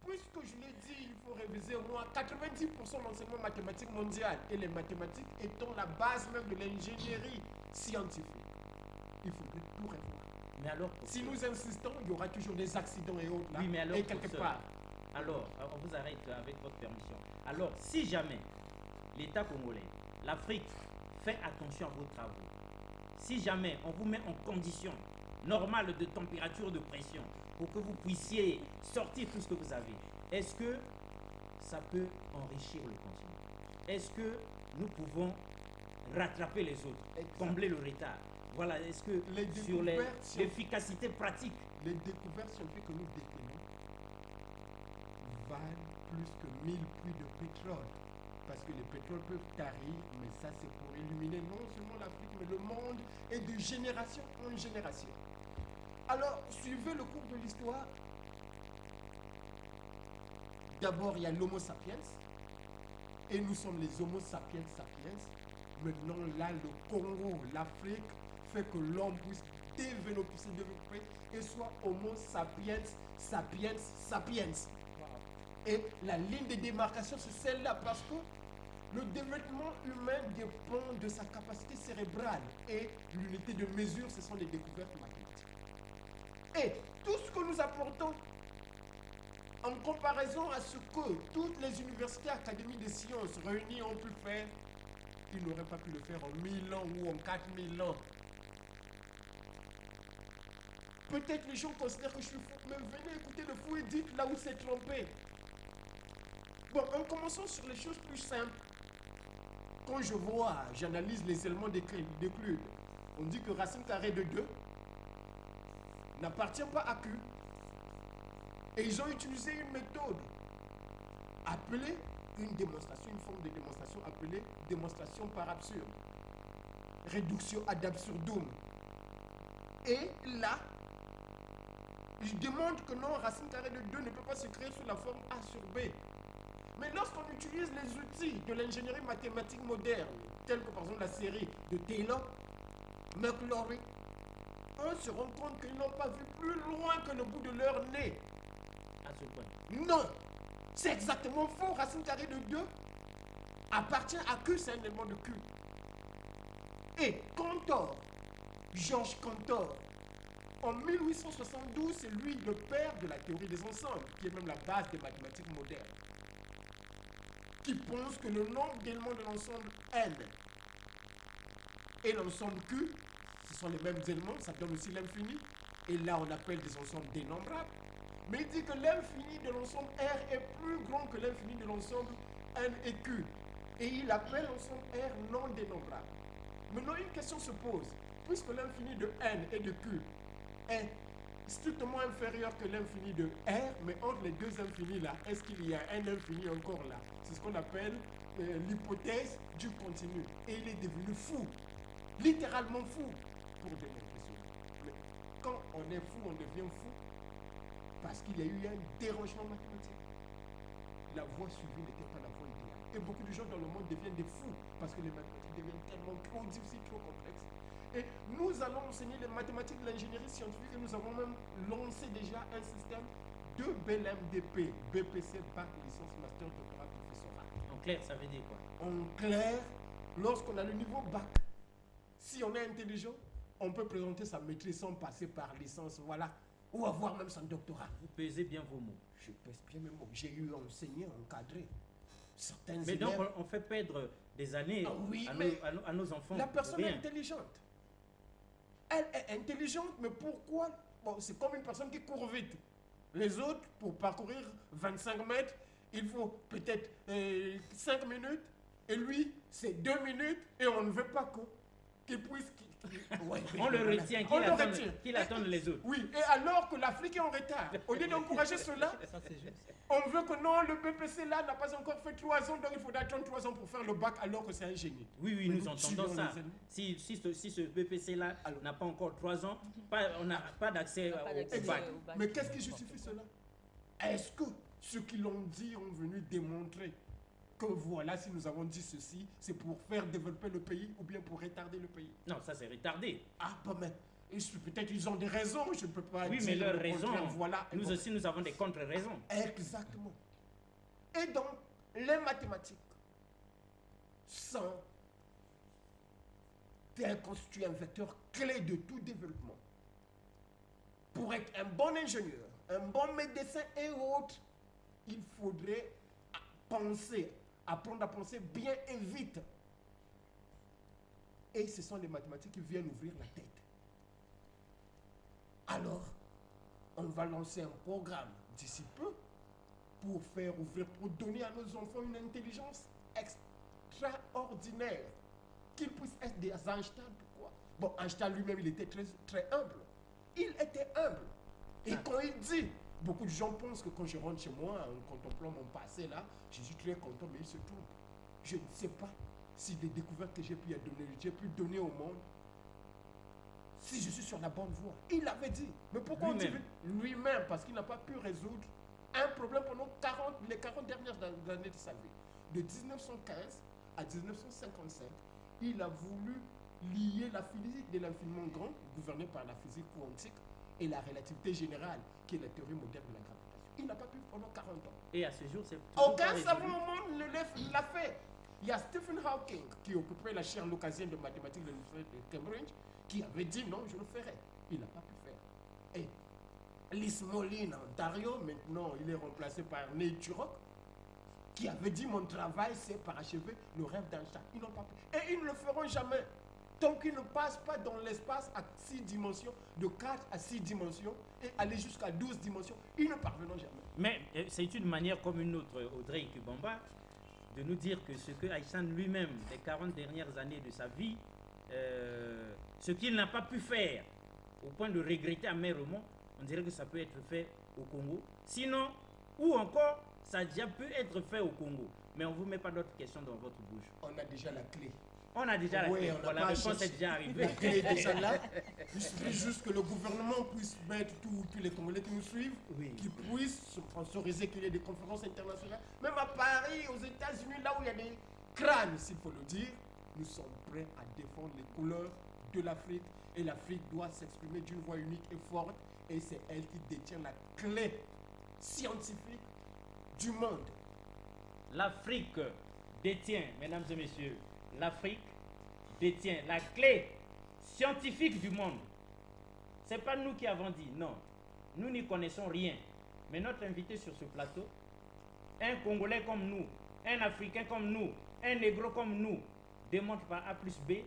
Puisque je l'ai dit, il faut réviser au moins 90% de l'enseignement mathématique mondial. Et les mathématiques étant la base même de l'ingénierie scientifique. Il faudrait tout revoir. Mais alors, si nous insistons, il y aura toujours des accidents et autres là. Oui, mais alors, et quelque part. Alors, on vous arrête avec votre permission. Alors, si jamais l'État congolais, l'Afrique, fait attention à vos travaux, si jamais on vous met en condition normale de température, de pression, pour que vous puissiez sortir tout ce que vous avez, est-ce que ça peut enrichir le continent? Est-ce que nous pouvons rattraper les autres, combler le retard? Voilà, est-ce que sur l'efficacité pratique, les découvertes scientifiques que nous détenons valent plus que 1000 puits de pétrole. Parce que les pétroles peuvent tarir, mais ça c'est pour illuminer non seulement l'Afrique, mais le monde, et de génération en génération. Alors, suivez le cours de l'histoire. D'abord, il y a l'Homo sapiens, et nous sommes les Homo sapiens sapiens. Maintenant, là, le Congo, l'Afrique, fait que l'homme puisse se développer et soit Homo sapiens sapiens sapiens. Et la ligne de démarcation, c'est celle-là, parce que le développement humain dépend de sa capacité cérébrale, et l'unité de mesure, ce sont les découvertes mathématiques. Et tout ce que nous apportons, en comparaison à ce que toutes les universités académiques des sciences réunies ont pu faire, ils n'auraient pas pu le faire en 1000 ans ou en 4000 ans. Peut-être les gens considèrent que je suis fou, mais venez écouter le fou et dites là où c'est trompé. Bon, en commençant sur les choses plus simples. Quand j'analyse les éléments d'Euclide, on dit que racine carrée de 2 n'appartient pas à Q. Et ils ont utilisé une méthode appelée une démonstration, une forme de démonstration appelée démonstration par absurde. Réduction ad absurdum. Et là, je démontre que non, racine carrée de 2 ne peut pas se créer sous la forme A sur B. Mais lorsqu'on utilise les outils de l'ingénierie mathématique moderne, tels que par exemple la série de Taylor, McLaurin, on se rend compte qu'ils n'ont pas vu plus loin que le bout de leur nez. à ce point. Non, c'est exactement faux. Racine carrée de 2 appartient à Q, c'est un élément de Q. Et Cantor, Georges Cantor, en 1872, c'est lui le père de la théorie des ensembles, qui est même la base des mathématiques modernes, qui pense que le nombre d'éléments de l'ensemble N et l'ensemble Q, ce sont les mêmes éléments, ça donne aussi l'infini, et là on appelle des ensembles dénombrables. Mais il dit que l'infini de l'ensemble R est plus grand que l'infini de l'ensemble N et Q. Et il appelle l'ensemble R non dénombrable. Maintenant, une question se pose. Puisque l'infini de N et de Q est strictement inférieur que l'infini de R, mais entre les deux infinis là, est-ce qu'il y a un infini encore là? C'est ce qu'on appelle l'hypothèse du continu. Et il est devenu fou, littéralement fou, pour démontrer cela. Mais quand on est fou, on devient fou parce qu'il y a eu un dérangement mathématique. La voie suivie n'était pas la voie idéale. Et beaucoup de gens dans le monde deviennent des fous parce que les mathématiques deviennent tellement trop difficiles, trop complexes. Et nous allons enseigner les mathématiques, l'ingénierie scientifique, et nous avons même lancé déjà un système de BLMDP, BPC, bac, licence, master, doctorat, professorat. En clair, ça veut dire quoi? En clair, lorsqu'on a le niveau bac, si on est intelligent, on peut présenter sa maîtrise sans passer par licence, voilà, ou avoir même son doctorat. Vous pesez bien vos mots. Je pèse bien mes mots. J'ai eu enseigné, encadré certains Mais élèves. donc, on fait perdre des années Oui, à, mais à nos enfants. la personne Rien. est intelligente. Elle est intelligente, mais pourquoi? Bon, c'est comme une personne qui court vite. Les autres, pour parcourir 25 mètres, il faut peut-être 5 minutes. Et lui, c'est 2 minutes. Et on ne veut pas qu'il puisse... Ouais, On le voilà. retient, On le retient. qu'il attende les autres. Oui, et alors que l'Afrique est en retard, au lieu d'encourager cela, Ça, c'est juste. on veut que non, le BPC là n'a pas encore fait 3 ans, donc il faudra attendre 3 ans pour faire le bac alors que c'est un génie. Oui, oui, Mais nous entendons tuons ça. les ennemis. Si ce BPC-là Alors. n'a pas encore 3 ans, on n'a pas d'accès On n'a pas au d'accès bac. au bac. Mais qu'est-ce qui justifie cela? Est-ce que ceux qui l'ont dit ont venu démontrer que voilà, si nous avons dit ceci, c'est pour faire développer le pays ou bien pour retarder le pays? Non, ça c'est retardé. Ah, pas mais peut-être ils ont des raisons, je ne peux pas Oui, dire mais leurs le raisons, contraire, voilà. nous Bon. aussi nous avons des contre-raisons. Exactement. Et donc, les mathématiques sont constituent un vecteur clé de tout développement. Pour être un bon ingénieur, un bon médecin et autres, il faudrait apprendre à penser bien et vite. Et ce sont les mathématiques qui viennent ouvrir la tête. Alors, on va lancer un programme d'ici peu pour donner à nos enfants une intelligence extraordinaire, qu'ils puissent être des Einstein. Pourquoi? Bon, Einstein lui-même, il était très, très humble. Il était humble. Et quand il dit, beaucoup de gens pensent que quand je rentre chez moi, en contemplant mon passé là, je suis très content, mais il se trompe. Je ne sais pas si les découvertes que j'ai pu donner au monde, si je suis sur la bonne voie. Il l'avait dit. Mais pourquoi on dit lui-même? Parce qu'il n'a pas pu résoudre un problème pendant les 40 dernières années de sa vie. De 1915 à 1955, il a voulu lier la physique de l'infiniment grand, gouvernée par la physique quantique, et la relativité générale, qui est la théorie moderne de la gravitation. Il n'a pas pu pendant 40 ans. Et à ce jour, c'est toujours pas Aucun résolu. savant au monde ne l'a fait. Il y a Stephen Hawking, qui occupait la chaire lucasienne de mathématiques de l'Université de Cambridge, qui avait dit non, je le ferai. Il n'a pas pu faire. Et Liz Moline en Ontario, maintenant il est remplacé par Neil Turok, qui avait dit mon travail c'est parachever le rêve d'Einstein. Ils n'ont pas pu. Et ils ne le feront jamais. Tant qu'ils ne passent pas dans l'espace à 6 dimensions, de 4 à 6 dimensions, et aller jusqu'à 12 dimensions, ils ne parviendront jamais. Mais c'est une manière comme une autre, Audrey Kubamba, de nous dire que ce que Einstein lui-même, les 40 dernières années de sa vie, ce qu'il n'a pas pu faire, au point de regretter amèrement, on dirait que ça peut être fait au Congo. Sinon, ou encore, ça a déjà pu être fait au Congo. Mais on ne vous met pas d'autres questions dans votre bouche. On a déjà la clé. On a déjà Oui, la on n'a clé. La pas réponse cherché. est déjà arrivée. La clé est déjà là. Il suffit juste que le gouvernement puisse mettre tous les Congolais qui nous suivent, Oui. qui puissent se sponsoriser, qu'il y ait des conférences internationales. Même à Paris, aux États-Unis, là où il y a des crânes, s'il faut le dire, nous sommes prêts à défendre les couleurs de l'Afrique. Et l'Afrique doit s'exprimer d'une voix unique et forte. Et c'est elle qui détient la clé scientifique du monde. L'Afrique détient, mesdames et messieurs, l'Afrique détient la clé scientifique du monde. Ce n'est pas nous qui avons dit, non. Nous n'y connaissons rien. Mais notre invité sur ce plateau, un Congolais comme nous, un Africain comme nous, un Négro comme nous, démontre par A plus B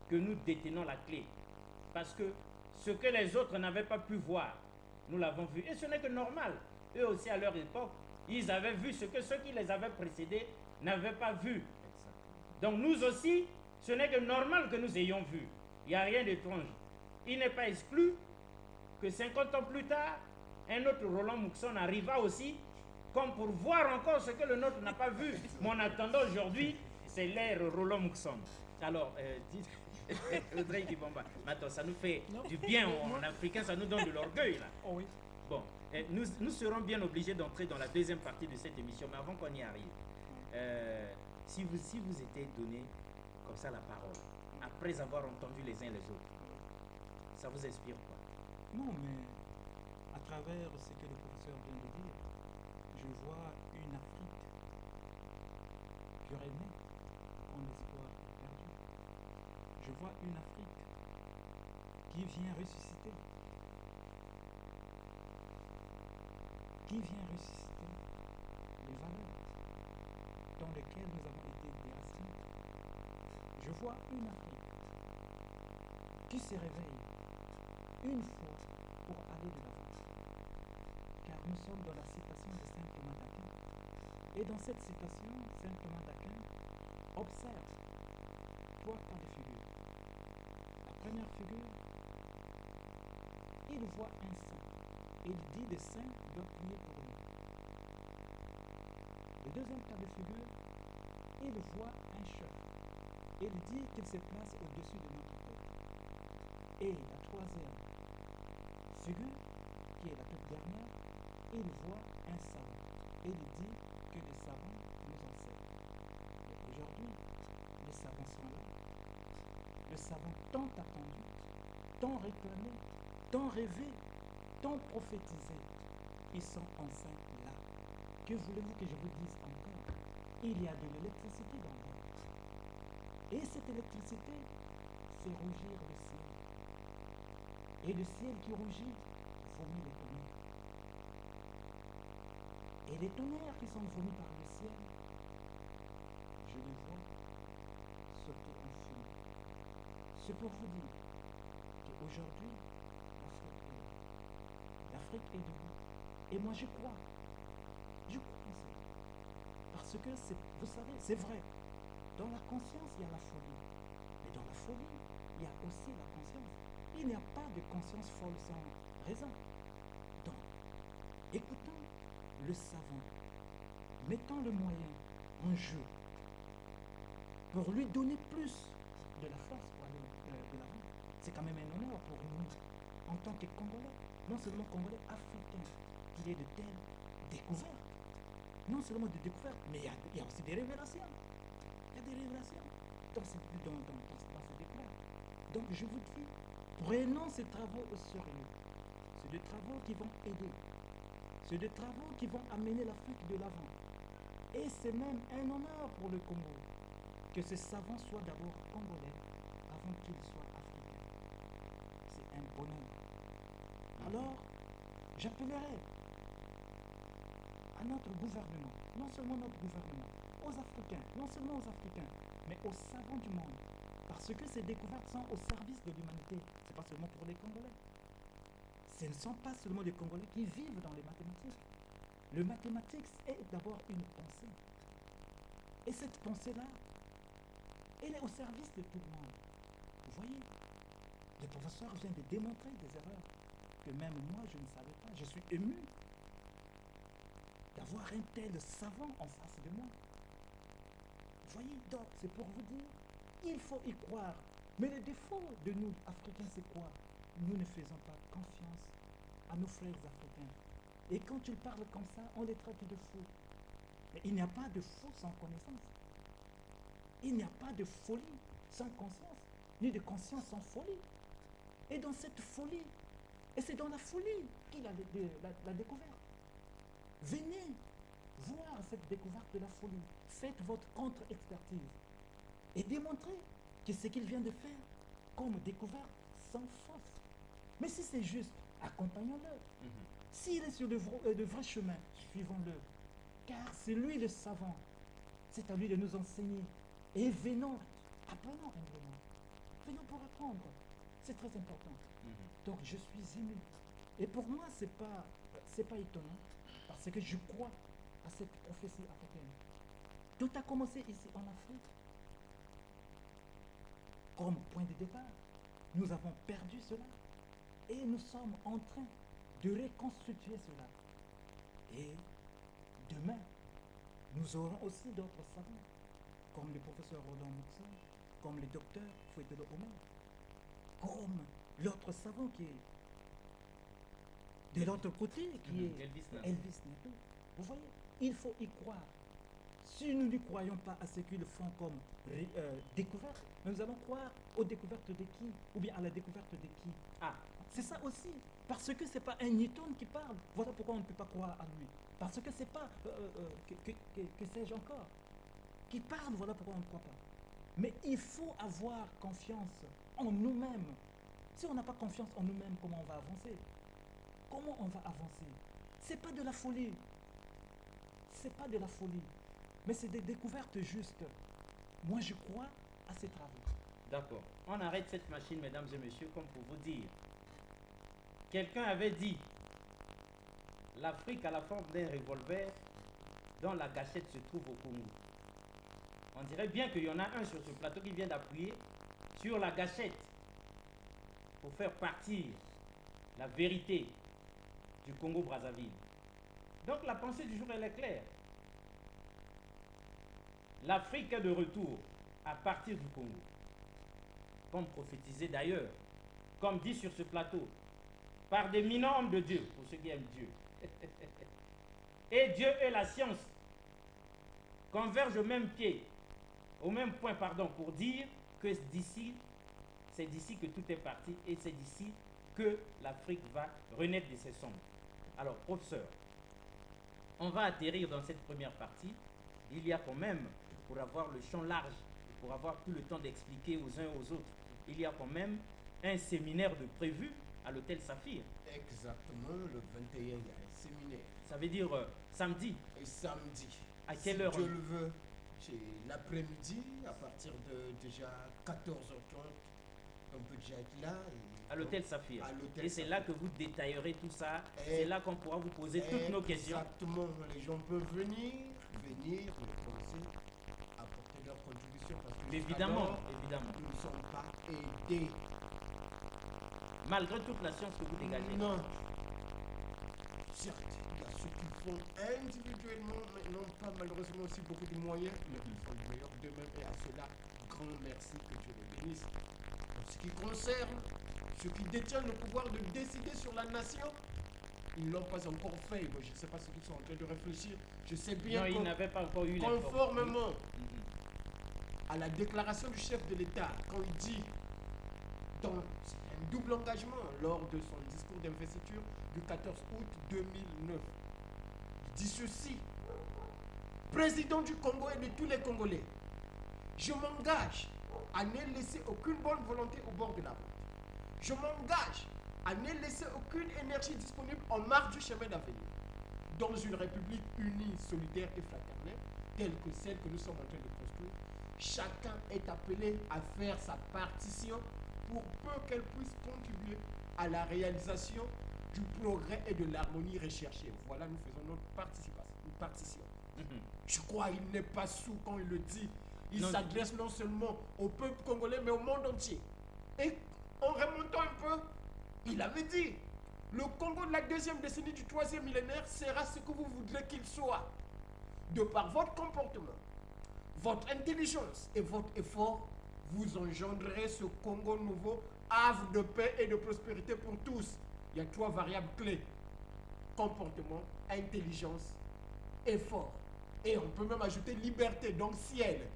que nous détenons la clé. Parce que ce que les autres n'avaient pas pu voir, nous l'avons vu. Et ce n'est que normal. eux aussi à leur époque, ils avaient vu ce que ceux qui les avaient précédés n'avaient pas vu. Donc nous aussi, ce n'est que normal que nous ayons vu. Il n'y a rien d'étrange. Il n'est pas exclu que 50 ans plus tard, un autre Roland Moukson arriva aussi, comme pour voir encore ce que le nôtre n'a pas vu. Mais en attendant aujourd'hui, c'est l'ère Roland Moukson. Alors, dites, Audrey Kibomba, attends, ça nous fait du bien en africain, ça nous donne de l'orgueil là. Oh oui. Bon, nous serons bien obligés d'entrer dans la deuxième partie de cette émission, mais avant qu'on y arrive, si vous étiez donné comme ça la parole, après avoir entendu les uns les autres, ça vous inspire quoi? Non, mais à travers ce que le professeur vient de dire, je vois une Afrique. J'aurais aimé qu'on l'espoir perdu. Je vois une Afrique qui vient ressusciter. Qui vient ressusciter les valeurs dans lesquelles nous avons été déracinés. Je vois une Afrique qui se réveille une fois pour aller de l'avant. Car nous sommes dans la citation de saint Thomas d'Aquin. Et dans cette citation, saint Thomas d'Aquin observe trois cas de figure. La première figure, il voit un saint. Il dit le saint doit prier pour lui. Le deuxième cas de figure, il voit un chef. Il dit qu'il se place au-dessus de notre peuple. Et la troisième figure, qui est la toute dernière, il voit un savant. Et il dit que les savants nous enseignent. Et aujourd'hui, les savants sont là. Le savant tant attendu, tant réclamé, tant rêvé, tant prophétisé. Ils sont enfin là. Que voulez-vous que je vous dise encore? Il y a de l'électricité dans l'air. Et cette électricité, c'est rougir le ciel. Et le ciel qui rougit, vomit les tonnerres. Et les tonnerres qui sont vomis par le ciel, je les vois sauter en fumée. C'est pour vous dire qu'aujourd'hui, l'Afrique est debout. Et moi je crois en ça. Parce que, vous savez, c'est vrai. Dans la conscience, il y a la folie. Et dans la folie, il y a aussi la conscience. Il n'y a pas de conscience folle sans raison. Donc, écoutons le savant. Mettons le moyen en jeu pour lui donner plus de la force pour aller de l'avant. C'est quand même un honneur pour nous, en tant que Congolais, non seulement Congolais, Africains, qu'il y ait de telles découvertes. Non seulement des découvertes, mais il y a aussi des révélations. Il y a des révélations dans ces découvertes. Donc je vous dis, prenons ces travaux au sérieux. C'est des travaux qui vont aider. C'est des travaux qui vont amener l'Afrique de l'avant. Et c'est même un honneur pour le Congo que ces savants soient d'abord congolais avant qu'ils soient africains. C'est un bonheur. Alors, j'appellerai à notre gouvernement, non seulement notre gouvernement, aux Africains, non seulement aux Africains, mais aux savants du monde. Parce que ces découvertes sont au service de l'humanité. Ce n'est pas seulement pour les Congolais. Ce ne sont pas seulement les Congolais qui vivent dans les mathématiques. Le mathématique est d'abord une pensée. Et cette pensée-là, elle est au service de tout le monde. Vous voyez, le professeur vient de démontrer des erreurs que même moi je ne savais pas. Je suis ému d'avoir un tel savant en face de moi. Vous voyez, donc c'est pour vous dire, il faut y croire. Mais le défaut de nous, Africains, c'est quoi? Nous ne faisons pas confiance à nos frères africains. Et quand ils parlent comme ça, on les traite de fous. Mais il n'y a pas de fou sans connaissance. Il n'y a pas de folie sans conscience, ni de conscience sans folie. Et dans cette folie, et c'est dans la folie qu'il a la découverte. Venez voir cette découverte de la folie. Faites votre contre-expertise et démontrez que ce qu'il vient de faire comme découverte sans force. Mais si c'est juste, accompagnons-le. S'il est sur le vrai chemin, suivons-le. Car c'est lui le savant. C'est à lui de nous enseigner. Et venons, apprenons humblement. Venons pour apprendre. C'est très important. Donc je suis ému. Et pour moi, c'est pas étonnant. Parce que je crois à cette prophétie africaine. Tout a commencé ici en Afrique. Comme point de départ, nous avons perdu cela et nous sommes en train de reconstituer cela. Et demain, nous aurons aussi d'autres savants, comme le professeur Roland Mouksa, comme le docteur Fouettelo Omar, comme l'autre savant qui est de l'autre côté, qui est Elvis Neto. Vous voyez, il faut y croire. Si nous ne croyons pas à ce qu'ils font comme découverte, nous allons croire aux découvertes de qui? Ou bien à la découverte de qui? Ah, C'est ça aussi. Parce que ce n'est pas un Newton qui parle. Voilà pourquoi on ne peut pas croire à lui. Parce que ce n'est pas, que sais-je encore, qui parle. Voilà pourquoi on ne croit pas. Mais il faut avoir confiance en nous-mêmes. Si on n'a pas confiance en nous-mêmes, comment on va avancer? Comment on va avancer? C'est pas de la folie. C'est pas de la folie. Mais c'est des découvertes justes. Moi, je crois à ces travaux. d'accord. On arrête cette machine, mesdames et messieurs, comme pour vous dire. Quelqu'un avait dit, l'Afrique a la forme d'un revolver dont la gâchette se trouve au Congo. On dirait bien qu'il y en a un sur ce plateau qui vient d'appuyer sur la gâchette pour faire partir la vérité du Congo-Brazzaville. Donc la pensée du jour, elle est claire. L'Afrique est de retour à partir du Congo. Comme prophétisé d'ailleurs, comme dit sur ce plateau, par des éminents hommes de Dieu, pour ceux qui aiment Dieu. Et Dieu et la science convergent au même pied, au même point, pardon, pour dire que c'est d'ici que tout est parti et c'est d'ici que l'Afrique va renaître de ses cendres. Alors, professeur, on va atterrir dans cette première partie. Il y a quand même, pour avoir le champ large, pour avoir tout le temps d'expliquer aux uns et aux autres, il y a quand même un séminaire de prévu à l'hôtel Saphir. Exactement, le 21, il y a un séminaire. Ça veut dire samedi. Et samedi. À quelle si heure? Dieu le veut, c'est l'après-midi, à partir de déjà 14h30. On peut déjà être là. À l'hôtel Saphir. À l'hôtel Et c'est Saphir. là que vous détaillerez tout ça. Et- C'est là qu'on pourra vous poser toutes nos questions. Exactement, les gens peuvent venir, les penser, apporter leur contribution. Parce que Évidemment, jusqu'alors, évidemment. nous ne sommes pas aidés. Malgré toute la science que vous dégagez. Non. Certes, il y a ceux qui font individuellement, mais n'ont pas malheureusement aussi beaucoup de moyens, mais ils font le meilleur d'eux-mêmes et à cela, grand merci, que Dieu les bénisse. En ce qui concerne ceux qui détiennent le pouvoir de décider sur la nation, ils ne l'ont pas encore fait. Moi, je ne sais pas ce qu'ils sont en train de réfléchir. Je sais bien Non, il que n'avait pas encore eu l'information. conformément Mhm. à la déclaration du chef de l'État, quand il dit dans un double engagement lors de son discours d'investiture du 14 août 2009, il dit ceci: président du Congo et de tous les Congolais, je m'engage à ne laisser aucune bonne volonté au bord de la route. Je m'engage à ne laisser aucune énergie disponible en marge du chemin d'avenir. Dans une république unie, solidaire et fraternelle, telle que celle que nous sommes en train de construire, chacun est appelé à faire sa partition pour peu qu'elle puisse contribuer à la réalisation du progrès et de l'harmonie recherchée. Voilà, nous faisons notre partition. Mhm. Je crois qu'il n'est pas sous quand il le dit. Il Non, s'adresse non seulement au peuple congolais, mais au monde entier. Et en remontant un peu, il avait dit, le Congo de la deuxième décennie du troisième millénaire sera ce que vous voudrez qu'il soit. De par votre comportement, votre intelligence et votre effort, vous engendrerez ce Congo nouveau, havre de paix et de prospérité pour tous. Il y a 3 variables clés: comportement, intelligence, effort. Et on peut même ajouter liberté. Donc ciel,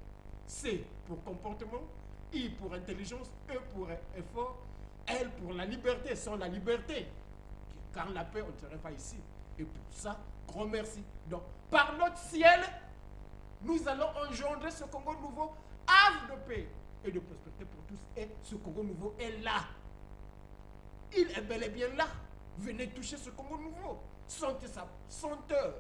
C pour comportement, I pour intelligence, E pour effort, L pour la liberté. Sans la liberté, car la paix, on ne serait pas ici. Et pour ça, grand merci. Donc, par notre ciel, nous allons engendrer ce Congo nouveau, havre de paix et de prospérité pour tous. Et ce Congo nouveau est là. Il est bel et bien là. Venez toucher ce Congo nouveau. Sentez sa senteur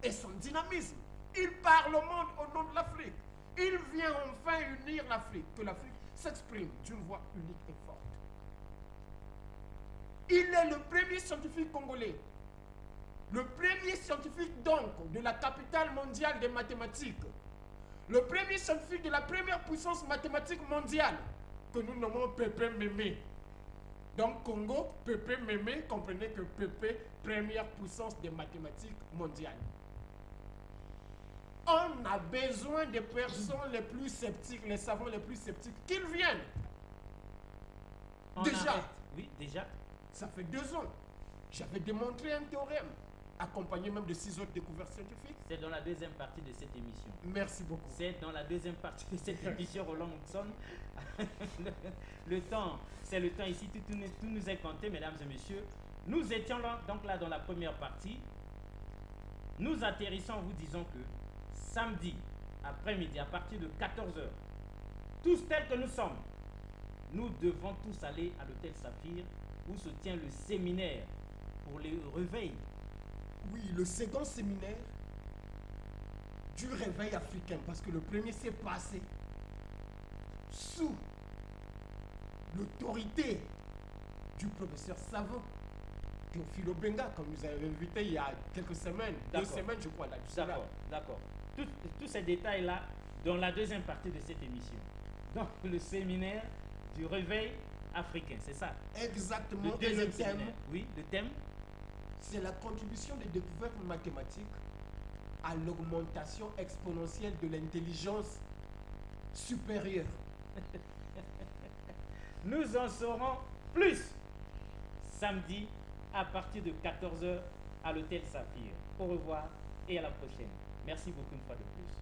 et son dynamisme. Il parle au monde au nom de l'Afrique. Il vient enfin unir l'Afrique. Que l'Afrique s'exprime d'une voix unique et forte. Il est le premier scientifique congolais le premier scientifique donc de la capitale mondiale des mathématiques, le premier scientifique de la première puissance mathématique mondiale, que nous nommons Pépé Mémé. Donc Congo, Pépé Mémé, comprenez que Pépé, première puissance des mathématiques mondiales. On a besoin des personnes les plus sceptiques, les savants les plus sceptiques, qu'ils viennent. On Déjà. arrête. Oui, déjà. Ça fait 2 ans. J'avais démontré un théorème, accompagné même de 6 autres découvertes scientifiques. C'est dans la deuxième partie de cette émission. Merci beaucoup. C'est dans la deuxième partie de cette émission, Roland Mousson. Le temps, c'est le temps ici, tout nous est compté, mesdames et messieurs. Nous étions donc là dans la première partie. Nous atterrissons en vous disant que samedi après-midi, à partir de 14h, tous tels que nous sommes, nous devons tous aller à l'hôtel Saphir où se tient le séminaire pour le réveil. Oui, le second séminaire du réveil africain, parce que le premier s'est passé sous l'autorité du professeur savant Théophile Obenga, comme nous avons invité il y a quelques semaines, 2 semaines je crois. D'accord, d'accord. Tous ces détails-là dans la deuxième partie de cette émission. Donc le séminaire du réveil africain, c'est ça? Exactement. Le deuxième le thème, séminaire. Oui, le thème. c'est la contribution des découvertes mathématiques à l'augmentation exponentielle de l'intelligence supérieure. Nous en saurons plus samedi à partir de 14h à l'hôtel Saphir. Au revoir et à la prochaine. Merci beaucoup une fois de plus.